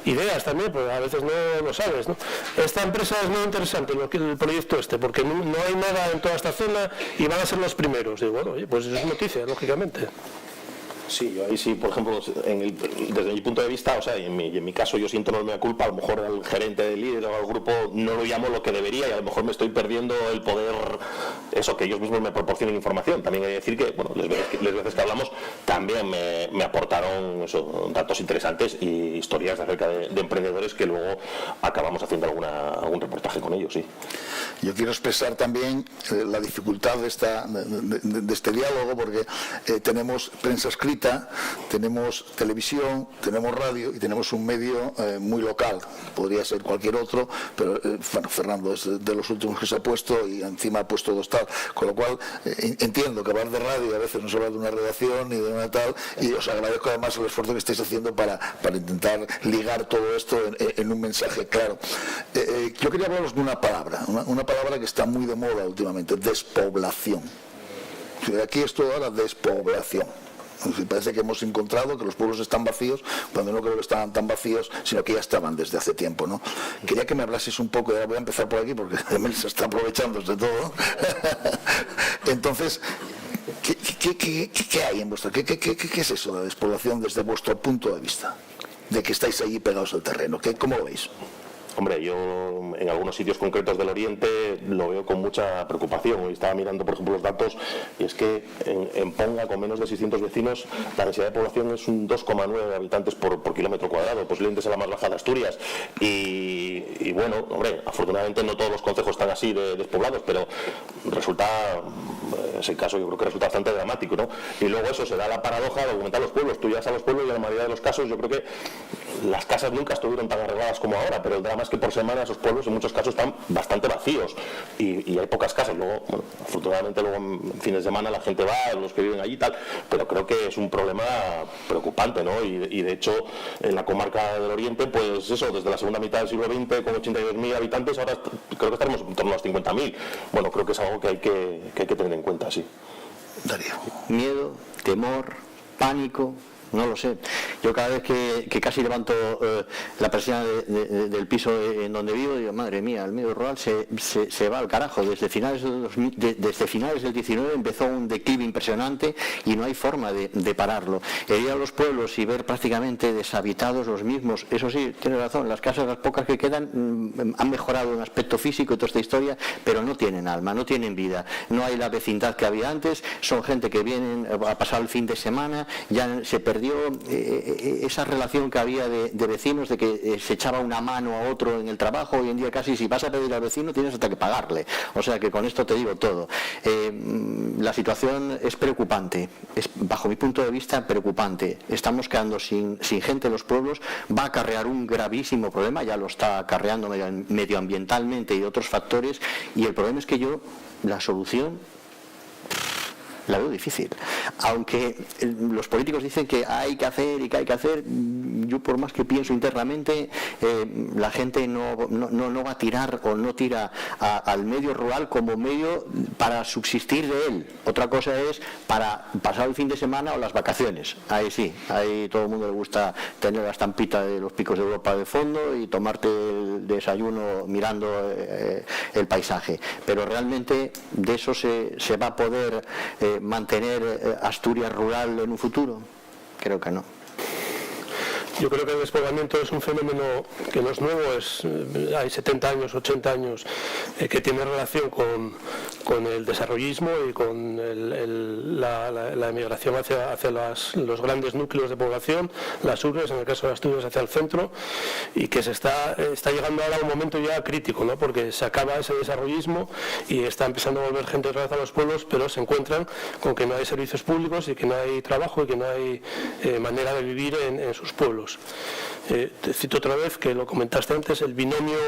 S4: ideas también, pues a veces no lo sabes, ¿no? Esta empresa es muy interesante, el proyecto porque no hay nada en toda esta zona y van a ser los primeros. Digo, pues eso es noticia, lógicamente.
S2: Sí, yo ahí sí, por ejemplo, desde mi punto de vista, y en mi caso yo siento enorme culpa, a lo mejor al gerente del líder o al grupo no lo llamo lo que debería y a lo mejor me estoy perdiendo el poder, que ellos mismos me proporcionen información. También hay que decir que, las veces que hablamos también me aportaron datos interesantes y historias acerca de emprendedores que luego acabamos haciendo algún reportaje con ellos, sí.
S1: Yo quiero expresar también la dificultad de este diálogo, porque tenemos prensa escrita, tenemos televisión, tenemos radio y tenemos un medio muy local. Podría ser cualquier otro, pero Fernando es de los últimos que se ha puesto y encima ha puesto dos tal, con lo cual entiendo que hablar de radio a veces no se habla de una redacción ni de una tal, y os agradezco además el esfuerzo que estáis haciendo para intentar ligar todo esto en un mensaje claro. Yo quería hablaros de una palabra que está muy de moda últimamente: despoblación. Aquí es todo ahora despoblación. Parece que hemos encontrado que los pueblos están vacíos, cuando no creo que estaban tan vacíos, sino que ya estaban desde hace tiempo, ¿no? Quería que me hablaseis un poco, y ahora voy a empezar por aquí porque Emil se está aprovechando de todo. Entonces, ¿qué hay en vuestro? ¿Qué es eso de la despoblación desde vuestro punto de vista? De que estáis allí pegados al terreno, ¿cómo lo veis?
S2: Hombre, yo en algunos sitios concretos del Oriente lo veo con mucha preocupación. Hoy estaba mirando, por ejemplo, los datos, y es que en Ponga, con menos de 600 vecinos, la densidad de población es un 2,9 habitantes por kilómetro cuadrado, posiblemente sea la más baja de Asturias. Y bueno, hombre, afortunadamente no todos los concejos están así de despoblados, pero resulta, ese caso yo creo que resulta bastante dramático, ¿no? Y luego eso, se da la paradoja de aumentar los pueblos. Tú llegas a los pueblos y en la mayoría de los casos yo creo que las casas nunca estuvieron tan arregladas como ahora, pero el drama es que por semana esos pueblos en muchos casos están bastante vacíos y hay pocas casas. Luego, afortunadamente luego en fines de semana la gente va, los que viven allí y tal, pero creo que es un problema preocupante, ¿no? Y de hecho en la comarca del Oriente, pues eso, desde la segunda mitad del siglo XX con 82.000 habitantes, ahora creo que estaremos en torno a los 50.000. Bueno, creo que es algo que hay que tener en cuenta, sí.
S1: Darío.
S3: Miedo, temor, pánico. No lo sé. Yo cada vez que casi levanto la persiana del piso en donde vivo, digo, madre mía, el medio rural se va al carajo. Desde finales del 19 empezó un declive impresionante y no hay forma de pararlo. Ir a los pueblos y ver prácticamente deshabitados los mismos. Eso sí, tienes razón, las casas, las pocas que quedan, han mejorado en aspecto físico y toda esta historia, pero no tienen alma, no tienen vida. No hay la vecindad que había antes, son gente que vienen a pasar el fin de semana, ya se perdió esa relación que había de vecinos, de que se echaba una mano a otro en el trabajo. Hoy en día casi si vas a pedir al vecino tienes hasta que pagarle. O sea que con esto te digo todo. La situación es preocupante, es bajo mi punto de vista preocupante. Estamos quedando sin gente en los pueblos, va a acarrear un gravísimo problema, ya lo está acarreando medioambientalmente y otros factores, y el problema es que la solución la veo difícil. Aunque los políticos dicen que hay que hacer y que hay que hacer, yo por más que pienso internamente, la gente no va a tirar o no tira al medio rural como medio para subsistir de él. Otra cosa es para pasar el fin de semana o las vacaciones. Ahí sí, ahí todo el mundo le gusta tener la estampita de los picos de Europa de fondo y tomarte el desayuno mirando el paisaje. Pero realmente de eso se va a poder mantener Asturias rural en un futuro. Creo que no.
S4: Yo creo que el despoblamiento es un fenómeno que no es nuevo, hay 70 años, 80 años, que tiene relación con con el desarrollismo y con la emigración hacia los grandes núcleos de población, las urbes, en el caso de Asturias, hacia el centro, y que se está llegando ahora a un momento ya crítico, ¿no? Porque se acaba ese desarrollismo y está empezando a volver gente otra vez a los pueblos, pero se encuentran con que no hay servicios públicos y que no hay trabajo y que no hay manera de vivir en sus pueblos. Te cito otra vez, que lo comentaste antes, el binomio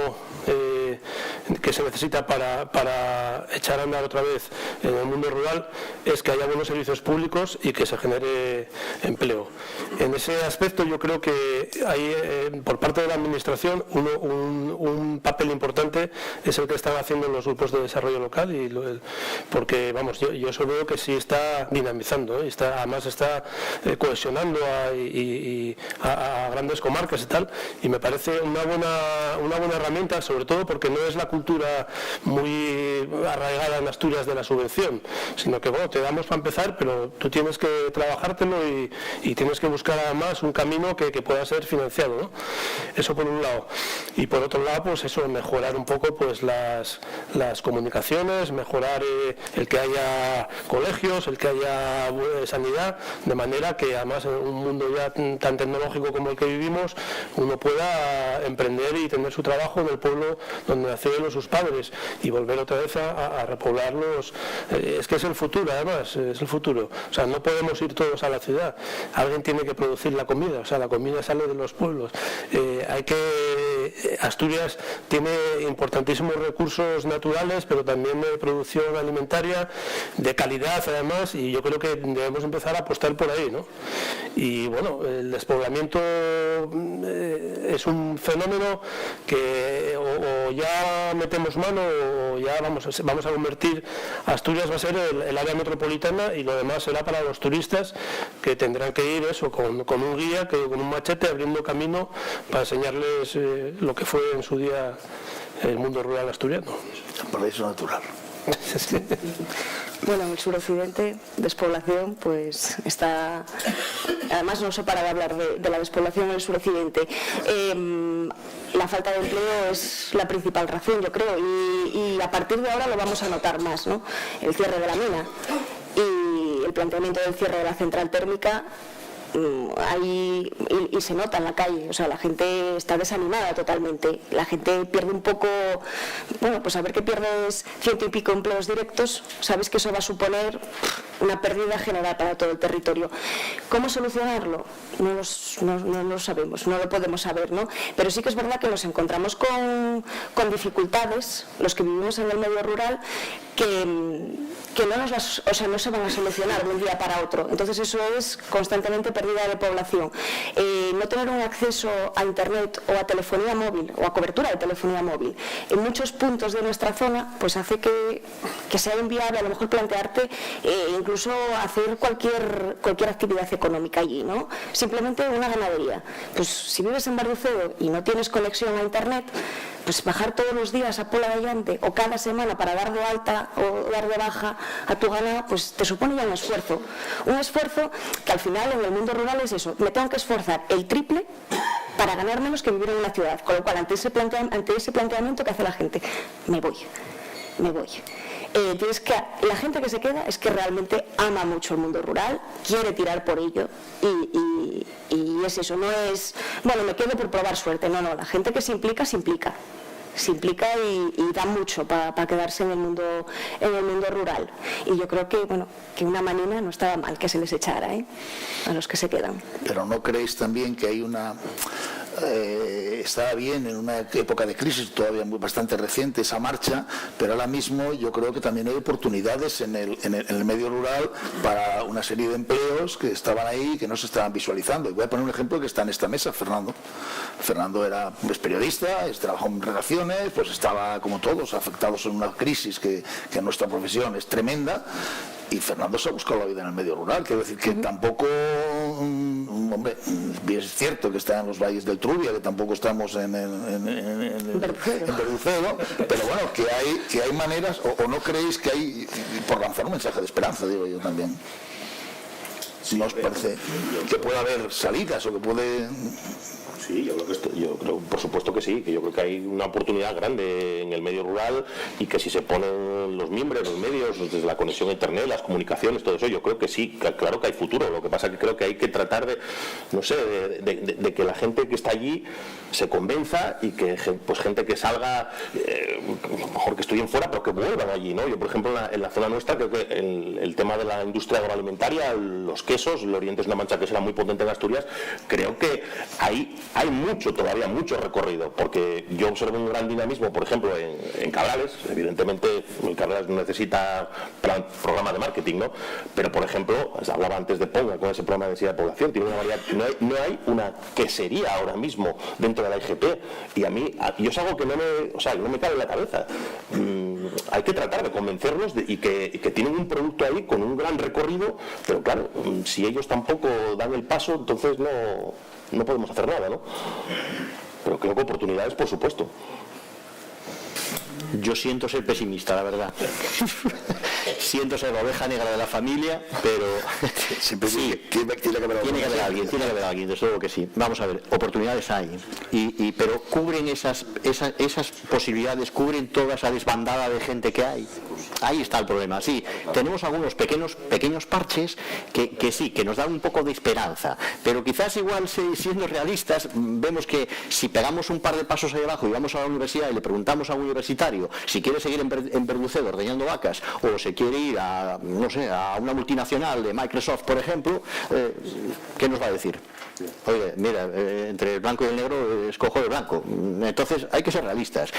S4: que se necesita para echar a andar otra vez en el mundo rural es que haya buenos servicios públicos y que se genere empleo. En ese aspecto yo creo que hay por parte de la administración un papel importante es el que están haciendo los grupos de desarrollo local, porque vamos, yo eso veo que sí está dinamizando, además está cohesionando a grandes comarcas y tal, y me parece una buena herramienta, sobre todo porque no es la cultura muy arraigada en Asturias de la subvención, sino que bueno, te damos para empezar, pero tú tienes que trabajártelo y tienes que buscar además un camino que pueda ser financiado, ¿no? Eso por un lado. Y por otro lado, pues eso, mejorar un poco pues las comunicaciones, mejorar el que haya colegios, el que haya sanidad, de manera que además en un mundo ya tan tecnológico como el que vivimos, uno pueda emprender y tener su trabajo en el pueblo donde nacieron sus padres y volver otra vez a repoblarlos. Es que es el futuro, además, es el futuro. O sea, no podemos ir todos a la ciudad. Alguien tiene que producir la comida, o sea, la comida sale de los pueblos. Asturias tiene importantísimos recursos naturales, pero también de producción alimentaria de calidad, además, y yo creo que debemos empezar a apostar por ahí, ¿no? Y bueno, el despoblamiento es un fenómeno que o ya metemos mano o ya vamos a convertir, Asturias va a ser el área metropolitana y lo demás será para los turistas, que tendrán que ir eso con un guía, con un machete abriendo camino para enseñarles lo que fue en su día el mundo rural asturiano.
S1: Paraíso natural.
S5: Bueno, en el suroccidente, despoblación, pues está... Además no se para de hablar de la despoblación en el suroccidente. La falta de empleo es la principal razón, yo creo, y a partir de ahora lo vamos a notar más, ¿no? El cierre de la mina y el planteamiento del cierre de la central térmica. Ahí, y se nota en la calle, o sea, la gente está desanimada totalmente, la gente pierde un poco, bueno, pues a ver que pierdes 100 y pico empleos directos, sabes que eso va a suponer una pérdida general para todo el territorio. ¿Cómo solucionarlo? No lo sabemos, no lo podemos saber, ¿no? Pero sí que es verdad que nos encontramos con dificultades, los que vivimos en el medio rural, que no se van a solucionar de un día para otro. Entonces eso es constantemente pérdida de población. No tener un acceso a internet o a telefonía móvil o a cobertura de telefonía móvil en muchos puntos de nuestra zona, pues hace que sea inviable a lo mejor plantearte incluso hacer cualquier actividad económica allí, ¿no? Simplemente una ganadería. Pues si vives en Barrucedo y no tienes conexión a internet, pues bajar todos los días a Pola de Allante o cada semana para dar de alta o dar de baja a tu ganado, pues te supone ya un esfuerzo que al final en el mundo rural es eso, me tengo que esforzar el triple para ganar menos que vivir en una ciudad, con lo cual ante ese planteamiento que hace la gente, me voy. La gente que se queda es que realmente ama mucho el mundo rural, quiere tirar por ello y es eso, no es, bueno, me quedo por probar suerte, no, la gente que se implica y da mucho para quedarse en el mundo rural. Y yo creo que una manina no estaba mal que se les echara a los que se quedan.
S1: Pero ¿no creéis también que hay estaba bien en una época de crisis todavía bastante reciente esa marcha, pero ahora mismo yo creo que también hay oportunidades en el medio rural para una serie de empleos que estaban ahí y que no se estaban visualizando? Y voy a poner un ejemplo que está en esta mesa, Fernando es periodista, trabajó en redacciones, pues estaba como todos afectados en una crisis que en nuestra profesión es tremenda. Y Fernando se ha buscado la vida en el medio rural, quiero decir que tampoco, hombre, es cierto que está en los valles del Trubia, que tampoco estamos en Berrucedo, pero bueno, que hay maneras, o no creéis que hay, por lanzar un mensaje de esperanza, digo yo también, si no os parece que puede haber salidas o que puede...
S2: Sí, yo creo, por supuesto que sí, que yo creo que hay una oportunidad grande en el medio rural y que si se ponen los miembros, los medios, desde la conexión a internet, las comunicaciones, todo eso, yo creo que sí, claro que hay futuro. Lo que pasa es que creo que hay que tratar de, no sé, de que la gente que está allí se convenza y que pues gente que salga, mejor que estudien fuera, pero que vuelvan allí, ¿no? Yo, por ejemplo, en la zona nuestra, creo que el tema de la industria agroalimentaria, los quesos, el Oriente es una mancha quesera muy potente en Asturias, creo que hay todavía mucho recorrido, porque yo observo un gran dinamismo, por ejemplo, en Cabrales. Evidentemente, el Cabrales necesita programa de marketing, ¿no? Pero, por ejemplo, hablaba antes de Ponga con ese programa de densidad de población, tiene una variedad, no hay una quesería ahora mismo dentro de la IGP, y yo es algo que no me cabe en la cabeza. Hay que tratar de convencerlos y que tienen un producto ahí con un gran recorrido, pero claro, si ellos tampoco dan el paso, entonces no podemos hacer nada, ¿no? Pero creo que oportunidades, por supuesto.
S3: Yo siento ser pesimista, la verdad. Siento ser la oveja negra de la familia, pero
S1: siempre
S3: sí,
S1: tiene que haber
S3: alguien, desde luego que sí. Vamos a ver, oportunidades hay, pero cubren esas posibilidades, cubren toda esa desbandada de gente que hay. Ahí está el problema. Sí, tenemos algunos pequeños parches que sí, que nos dan un poco de esperanza, pero quizás igual, siendo realistas, vemos que si pegamos un par de pasos ahí abajo y vamos a la universidad y le preguntamos a un universitario si quiere seguir en Verducedo ordeñando vacas o se quiere ir a una multinacional de Microsoft, por ejemplo, ¿qué nos va a decir? Oye, mira, entre el blanco y el negro escojo el blanco. Entonces hay que ser realistas.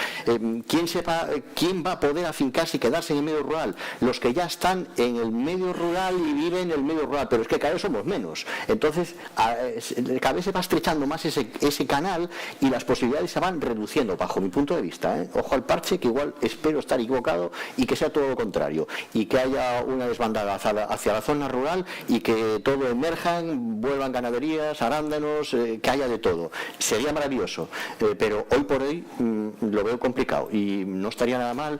S3: ¿Quién va a poder afincarse y quedarse en el medio rural? Los que ya están en el medio rural y viven en el medio rural, pero es que cada vez somos menos. Entonces cada vez se va estrechando más ese canal y las posibilidades se van reduciendo, bajo mi punto de vista. Ojo al parche, que igual espero estar equivocado y que sea todo lo contrario, y que haya una desbandada hacia la zona rural y que todo emerjan, vuelvan ganaderías, arándanos, que haya de todo. Sería maravilloso, pero hoy por hoy lo veo complicado y no estaría nada mal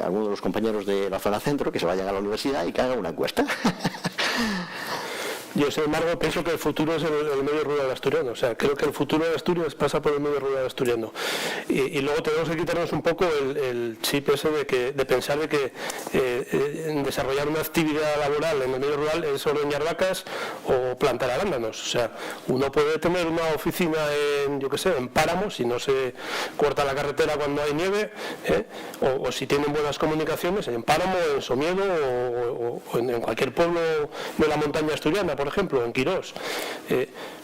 S3: algunos de los compañeros de la zona centro que se vayan a la universidad y que hagan una encuesta.
S4: Yo, sin embargo, pienso que el futuro es el medio rural asturiano. O sea, creo que el futuro de Asturias pasa por el medio rural asturiano. Y luego tenemos que quitarnos un poco el chip ese de pensar de que desarrollar una actividad laboral en el medio rural es ordeñar vacas o plantar arándanos. O sea, uno puede tener una oficina en Páramo, si no se corta la carretera cuando hay nieve, o si tienen buenas comunicaciones, en Páramo, en Somiedo o en cualquier pueblo de la montaña asturiana, por ejemplo, en Quirós.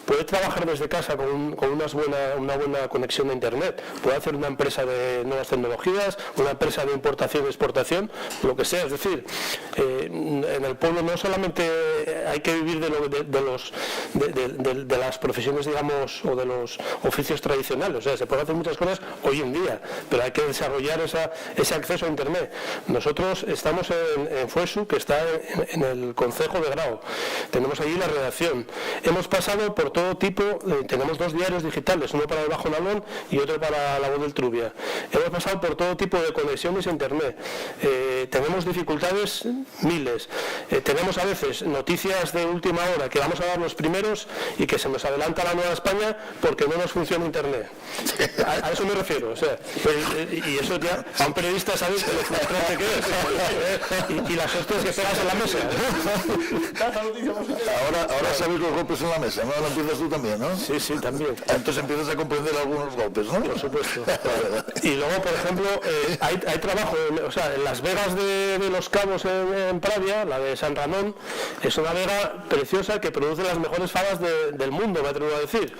S4: Puede trabajar desde casa con una buena conexión a internet, puede hacer una empresa de nuevas tecnologías, una empresa de importación y exportación, lo que sea. Es decir, en el pueblo no solamente hay que vivir de las profesiones, digamos, o de los oficios tradicionales. O sea, se pueden hacer muchas cosas hoy en día, pero hay que desarrollar ese acceso a internet. Nosotros estamos en Fuesu, que está en el Concejo de Grao. Tenemos allí la redacción. Hemos pasado por todo tipo, tenemos 2 diarios digitales, uno para el Bajo Nalón y otro para La Voz del Trubia. Hemos pasado por todo tipo de conexiones a internet. Tenemos dificultades miles. Tenemos a veces noticias de última hora que vamos a dar los primeros y que se nos adelanta la Nueva España porque no nos funciona internet. A eso me refiero. O sea, y eso ya, a un periodista sabéis lo frustrante que es. Y las hostias que pegas en la mesa.
S1: Ahora sabéis los golpes en la mesa, ¿no? Ahora empiezas tú también, ¿no?
S4: Sí, también.
S1: Entonces empiezas a comprender algunos golpes, ¿no?
S4: Por supuesto. Y luego, por ejemplo, hay trabajo, en Las Vegas de los Cabos en Pravia, la de San Ramón, es una vega preciosa que produce las mejores fabas del mundo, me atrevo a decir.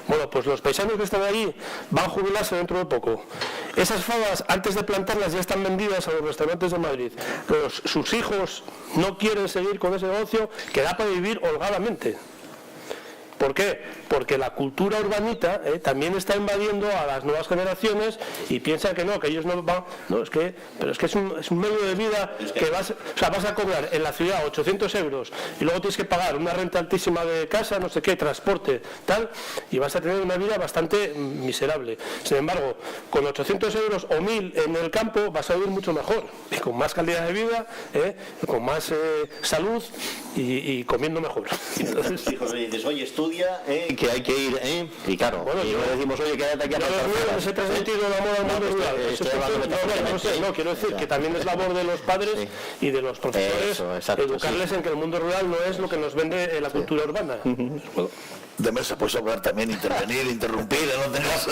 S4: Bueno, pues los paisanos que están allí van a jubilarse dentro de poco. Esas fabas, antes de plantarlas, ya están vendidas a los restaurantes de Madrid. Sus hijos no quieren seguir con ese negocio que da para vivir holgadamente. ¿Por qué? Porque la cultura urbanita también está invadiendo a las nuevas generaciones y piensan que ellos no van. No, pero es que es un medio de vida que vas a cobrar en la ciudad 800 euros y luego tienes que pagar una renta altísima de casa, no sé qué, transporte, tal, y vas a tener una vida bastante miserable. Sin embargo, con 800 euros o 1000 en el campo vas a vivir mucho mejor, y con más calidad de vida, con más salud y comiendo mejor.
S3: Entonces, dices, oye, estudia día que hay que ir, y claro, bueno, y no decimos, oye, quédate aquí a
S4: no se ha transmitido el amor al mundo rural. No, quiero decir que también es labor de los padres y de los profesores educarles en que el mundo rural no es lo que nos vende la cultura urbana.
S1: De mesa puedes hablar también, intervenir, interrumpir, no tengas...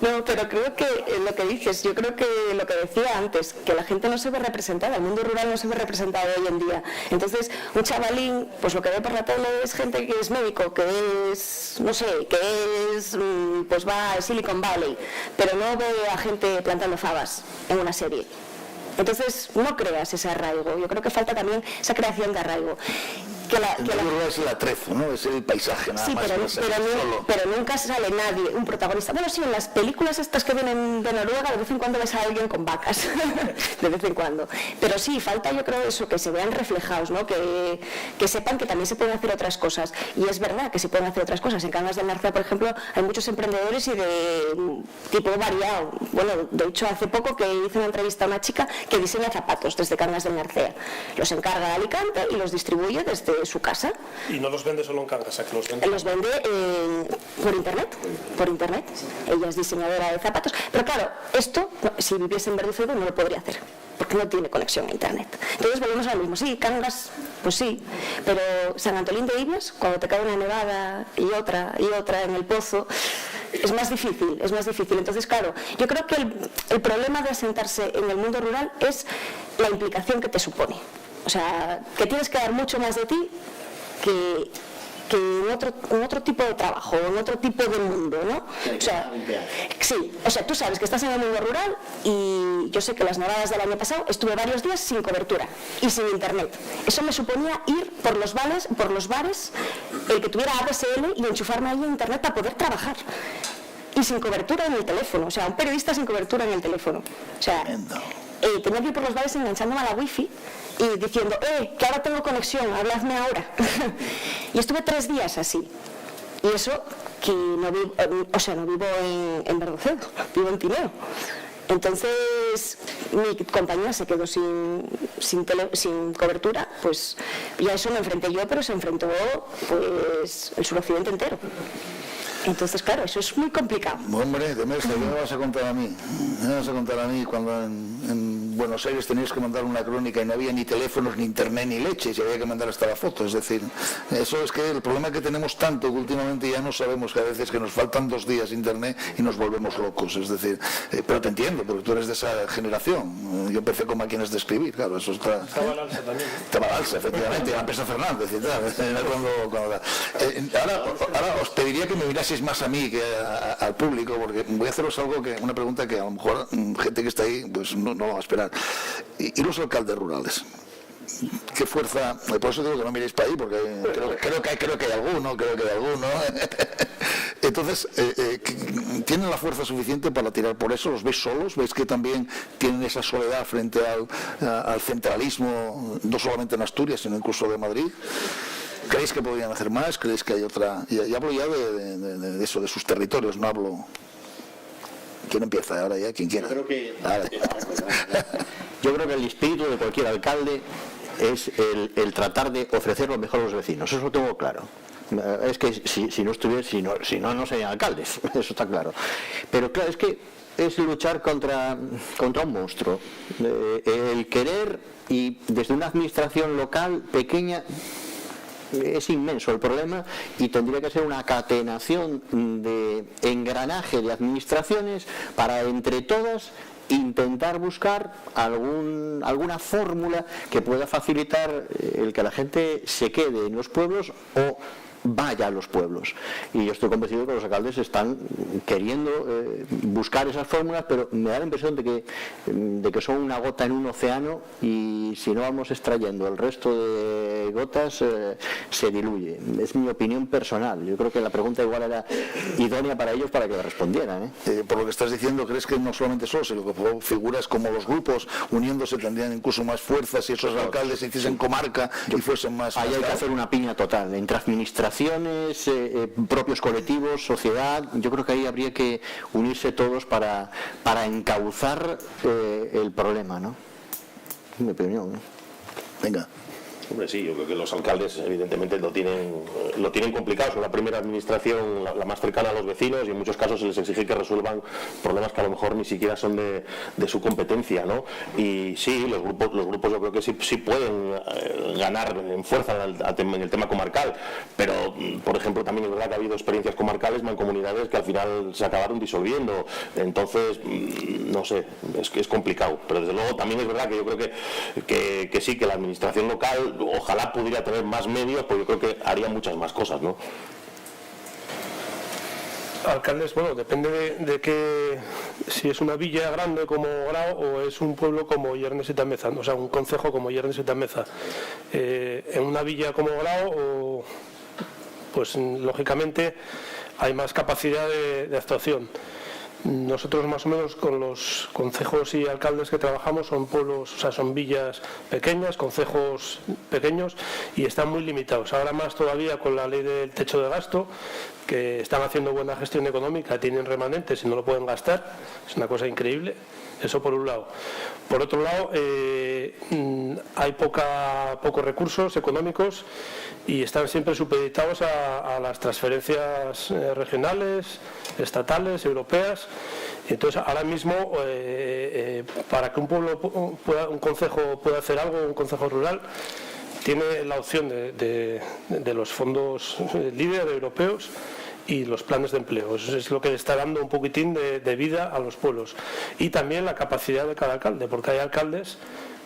S5: No, pero creo que lo que dices, yo creo que lo que decía antes, que la gente no se ve representada, el mundo rural no se ve representado hoy en día. Entonces, un chavalín, pues lo que ve por la tele es gente que es médico, que es, no sé, que es, pues va a Silicon Valley, pero no ve a gente plantando fabas en una serie. Entonces, no creas ese arraigo. Yo creo que falta también esa creación de arraigo.
S1: Es el atrezo, ¿no? Es el paisaje nada más.
S5: Pero nunca sale nadie, un protagonista. Bueno, sí, en las películas estas que vienen de Noruega, de vez en cuando ves a alguien con vacas, de vez en cuando. Pero sí, falta, yo creo, eso, que se vean reflejados, ¿no? Que sepan que también se pueden hacer otras cosas. Y es verdad que se pueden hacer otras cosas. En Cangas del Narcea, por ejemplo, hay muchos emprendedores y de tipo variado. Bueno, de hecho, hace poco que hice una entrevista a una chica que diseña zapatos desde Cangas del Narcea. Los encarga de Alicante y los distribuye desde su casa.
S4: ¿Y no los vende solo en Cangas? ¿A que los vende?
S5: Los vende por internet. Ella es diseñadora de zapatos. Pero claro, esto, si viviese en Verducedo, no lo podría hacer, porque no tiene conexión a internet. Entonces volvemos a lo mismo. Sí, Cangas, pues sí, pero San Antolín de Iblas, cuando te cae una nevada y otra en el pozo, es más difícil. Entonces, claro, yo creo que el problema de asentarse en el mundo rural es la implicación que te supone. O sea, que tienes que dar mucho más de ti que en otro tipo de trabajo, en otro tipo de mundo, ¿no? O sea, sí, o sea, tú sabes que estás en el mundo rural y yo sé que las nevadas del año pasado estuve varios días sin cobertura y sin internet. Eso me suponía ir por los bares, el que tuviera ADSL y enchufarme ahí a internet para poder trabajar. Y sin cobertura en el teléfono, o sea, un periodista sin cobertura en el teléfono. O sea, tenía que ir por los bares enganchándome a la wifi y diciendo, que ahora tengo conexión, habladme ahora. Y estuve 3 días así. Y eso que no vivo, no vivo en Verducedo, vivo en Tineo. Entonces mi compañía se quedó sin cobertura, pues y a eso me enfrenté yo, pero se enfrentó pues el suroccidente entero. Entonces, claro, eso es muy complicado.
S1: Hombre, de Merce, ¿qué me vas a contar a mí? ¿Qué me vas a contar a mí cuando en Buenos Aires tenías que mandar una crónica y no había ni teléfonos, ni internet, ni leche, y había que mandar hasta la foto? Es decir, eso es que el problema que tenemos tanto que últimamente ya no sabemos que a veces que nos faltan 2 días internet y nos volvemos locos. Es decir, pero te entiendo, porque tú eres de esa generación. Yo empecé con máquinas de escribir, claro, eso está...
S4: Estaba el Alsa también.
S1: Estaba el Alsa, efectivamente, la empresa Fernández y tal. Ahora os pediría que me miraseis más a mí que al público, porque voy a haceros una pregunta que a lo mejor gente que está ahí pues no va a esperar. Y los alcaldes rurales, ¿qué fuerza? Por eso digo que no miréis para ahí, porque creo que hay alguno. Entonces, ¿tienen la fuerza suficiente para tirar por eso? ¿Los veis solos? ¿Veis que también tienen esa soledad frente al centralismo, no solamente en Asturias, sino incluso de Madrid? ¿Creéis que podrían hacer más? ¿Creéis que hay otra...? Y hablo ya de eso, de sus territorios, no hablo... ¿Quién empieza ahora ya? ¿Quién quiera?
S3: Yo creo que el espíritu de cualquier alcalde es el tratar de ofrecer lo mejor a los vecinos. Eso lo tengo claro. Es que si no serían alcaldes, eso está claro. Pero claro, es que es luchar contra un monstruo. El querer, y desde una administración local pequeña, es inmenso el problema, y tendría que ser una catenación de engranaje de administraciones para entre todas intentar buscar alguna fórmula que pueda facilitar el que la gente se quede en los pueblos o vaya a los pueblos. Y yo estoy convencido que los alcaldes están queriendo buscar esas fórmulas, pero me da la impresión de que son una gota en un océano, y si no vamos extrayendo el resto de gotas se diluye. Es mi opinión personal. Yo creo que la pregunta igual era idónea para ellos para que la respondieran.
S1: Por lo que estás diciendo, ¿crees que no solamente eso, sino que figuras como los grupos uniéndose tendrían incluso más fuerza si esos alcaldes se hiciesen comarca y fuesen más...
S3: Ahí hay que hacer una piña total entre administraciones, propios colectivos, sociedad. Yo creo que ahí habría que unirse todos para encauzar el problema, ¿no? Es mi opinión.
S1: Venga.
S2: Hombre, sí, yo creo que los alcaldes evidentemente lo tienen complicado, son la primera administración, la más cercana a los vecinos, y en muchos casos se les exige que resuelvan problemas que a lo mejor ni siquiera son de su competencia, ¿no? Y sí, los grupos yo creo que sí pueden ganar en fuerza en el tema comarcal, pero por ejemplo también es verdad que ha habido experiencias comarcales, mancomunidades que al final se acabaron disolviendo, entonces no sé, es complicado, pero desde luego también es verdad que yo creo que sí, que la administración local ojalá pudiera tener más medios, pues yo creo que haría muchas más cosas, ¿no?
S4: Alcaldes, bueno, depende de que si es una villa grande como Grao o es un pueblo como Llernes y Tameza, o sea, un concejo como Llernes y Tameza. En una villa como Grao, pues lógicamente hay más capacidad de actuación. Nosotros más o menos con los concejos y alcaldes que trabajamos son pueblos, o sea, son villas pequeñas, concejos pequeños y están muy limitados. Ahora más todavía con la ley del techo de gasto, que están haciendo buena gestión económica, tienen remanentes y no lo pueden gastar, es una cosa increíble. Eso por un lado. Por otro lado, hay pocos recursos económicos y están siempre supeditados a las transferencias regionales, estatales, europeas. Entonces, ahora mismo, para que un pueblo, un concejo pueda hacer algo, un concejo rural, tiene la opción de los fondos LEADER europeos y los planes de empleo. Eso es lo que le está dando un poquitín de vida a los pueblos. Y también la capacidad de cada alcalde, porque hay alcaldes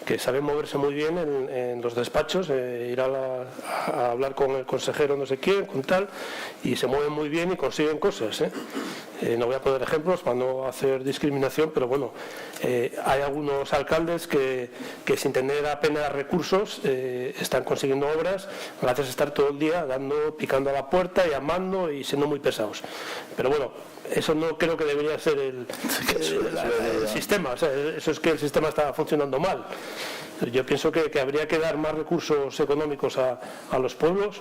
S4: que saben moverse muy bien en los despachos, ir a hablar con el consejero no sé quién, con tal, y se mueven muy bien y consiguen cosas. No voy a poner ejemplos para no hacer discriminación, pero bueno, hay algunos alcaldes que sin tener apenas recursos están consiguiendo obras gracias a estar todo el día picando a la puerta, llamando y siendo muy pesados. Pero bueno, eso no creo que debería ser el sistema, o sea, eso es que el sistema está funcionando mal. Yo pienso que habría que dar más recursos económicos a los pueblos,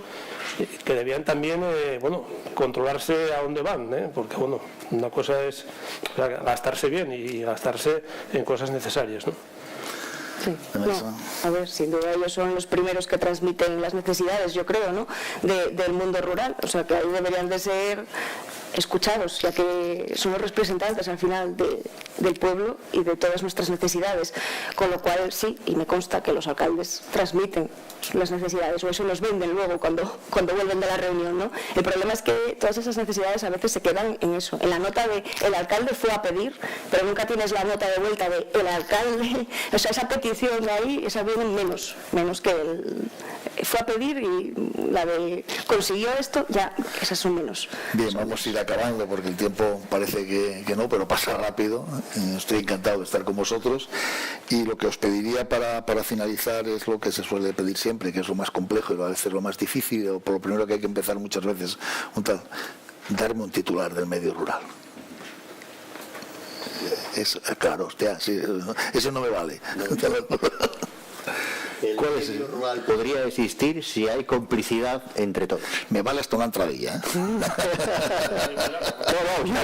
S4: que debían también controlarse a dónde van, porque bueno, una cosa es gastarse bien y gastarse en cosas necesarias, ¿no?
S5: Sí. No, a ver, sin duda ellos son los primeros que transmiten las necesidades, yo creo, ¿no?, del mundo rural, o sea que ahí deberían de ser escuchados, ya que son los representantes al final del pueblo y de todas nuestras necesidades, con lo cual sí, y me consta que los alcaldes transmiten las necesidades, o eso nos venden luego cuando vuelven de la reunión, ¿no? El problema es que todas esas necesidades a veces se quedan en eso, en la nota de el alcalde fue a pedir, pero nunca tienes la nota de vuelta de el alcalde, o sea, esa petición de ahí, esa viene menos que el fue a pedir y la de consiguió esto, ya esas son menos.
S1: Bien, vamos a ir acabando porque el tiempo parece que no, pero pasa rápido. Estoy encantado de estar con vosotros y lo que os pediría para finalizar es lo que se suele pedir siempre, que es lo más complejo y a veces lo más difícil, o por lo primero que hay que empezar muchas veces, darme un titular del medio rural. Claro, hostia, sí, eso no me vale.
S3: ¿Cuál es el rural? Podría existir si hay complicidad entre todos.
S1: Me vale hasta una entradilla. Me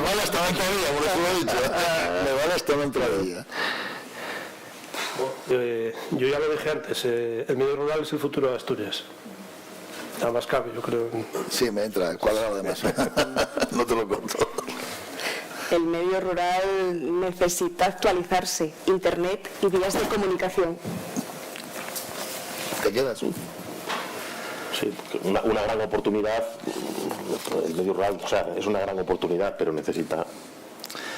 S1: vale hasta una entradilla, por eso lo he dicho. Me vale hasta una entradilla.
S4: Yo ya lo dije antes, el medio rural es el futuro de Asturias. Nada más cabe, yo creo.
S1: Sí, me entra el cuadrado además. No te lo conto.
S5: El medio rural necesita actualizarse, internet y vías de comunicación.
S1: ¿Te quedas?
S2: Sí, una gran oportunidad, el medio rural, o sea, es una gran oportunidad, pero necesita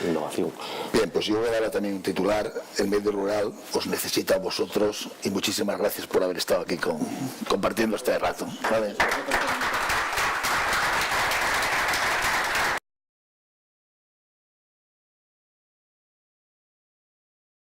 S2: innovación.
S1: Bien, pues yo voy a dar también un titular. El medio rural os necesita a vosotros y muchísimas gracias por haber estado aquí compartiendo este rato. ¿Vale?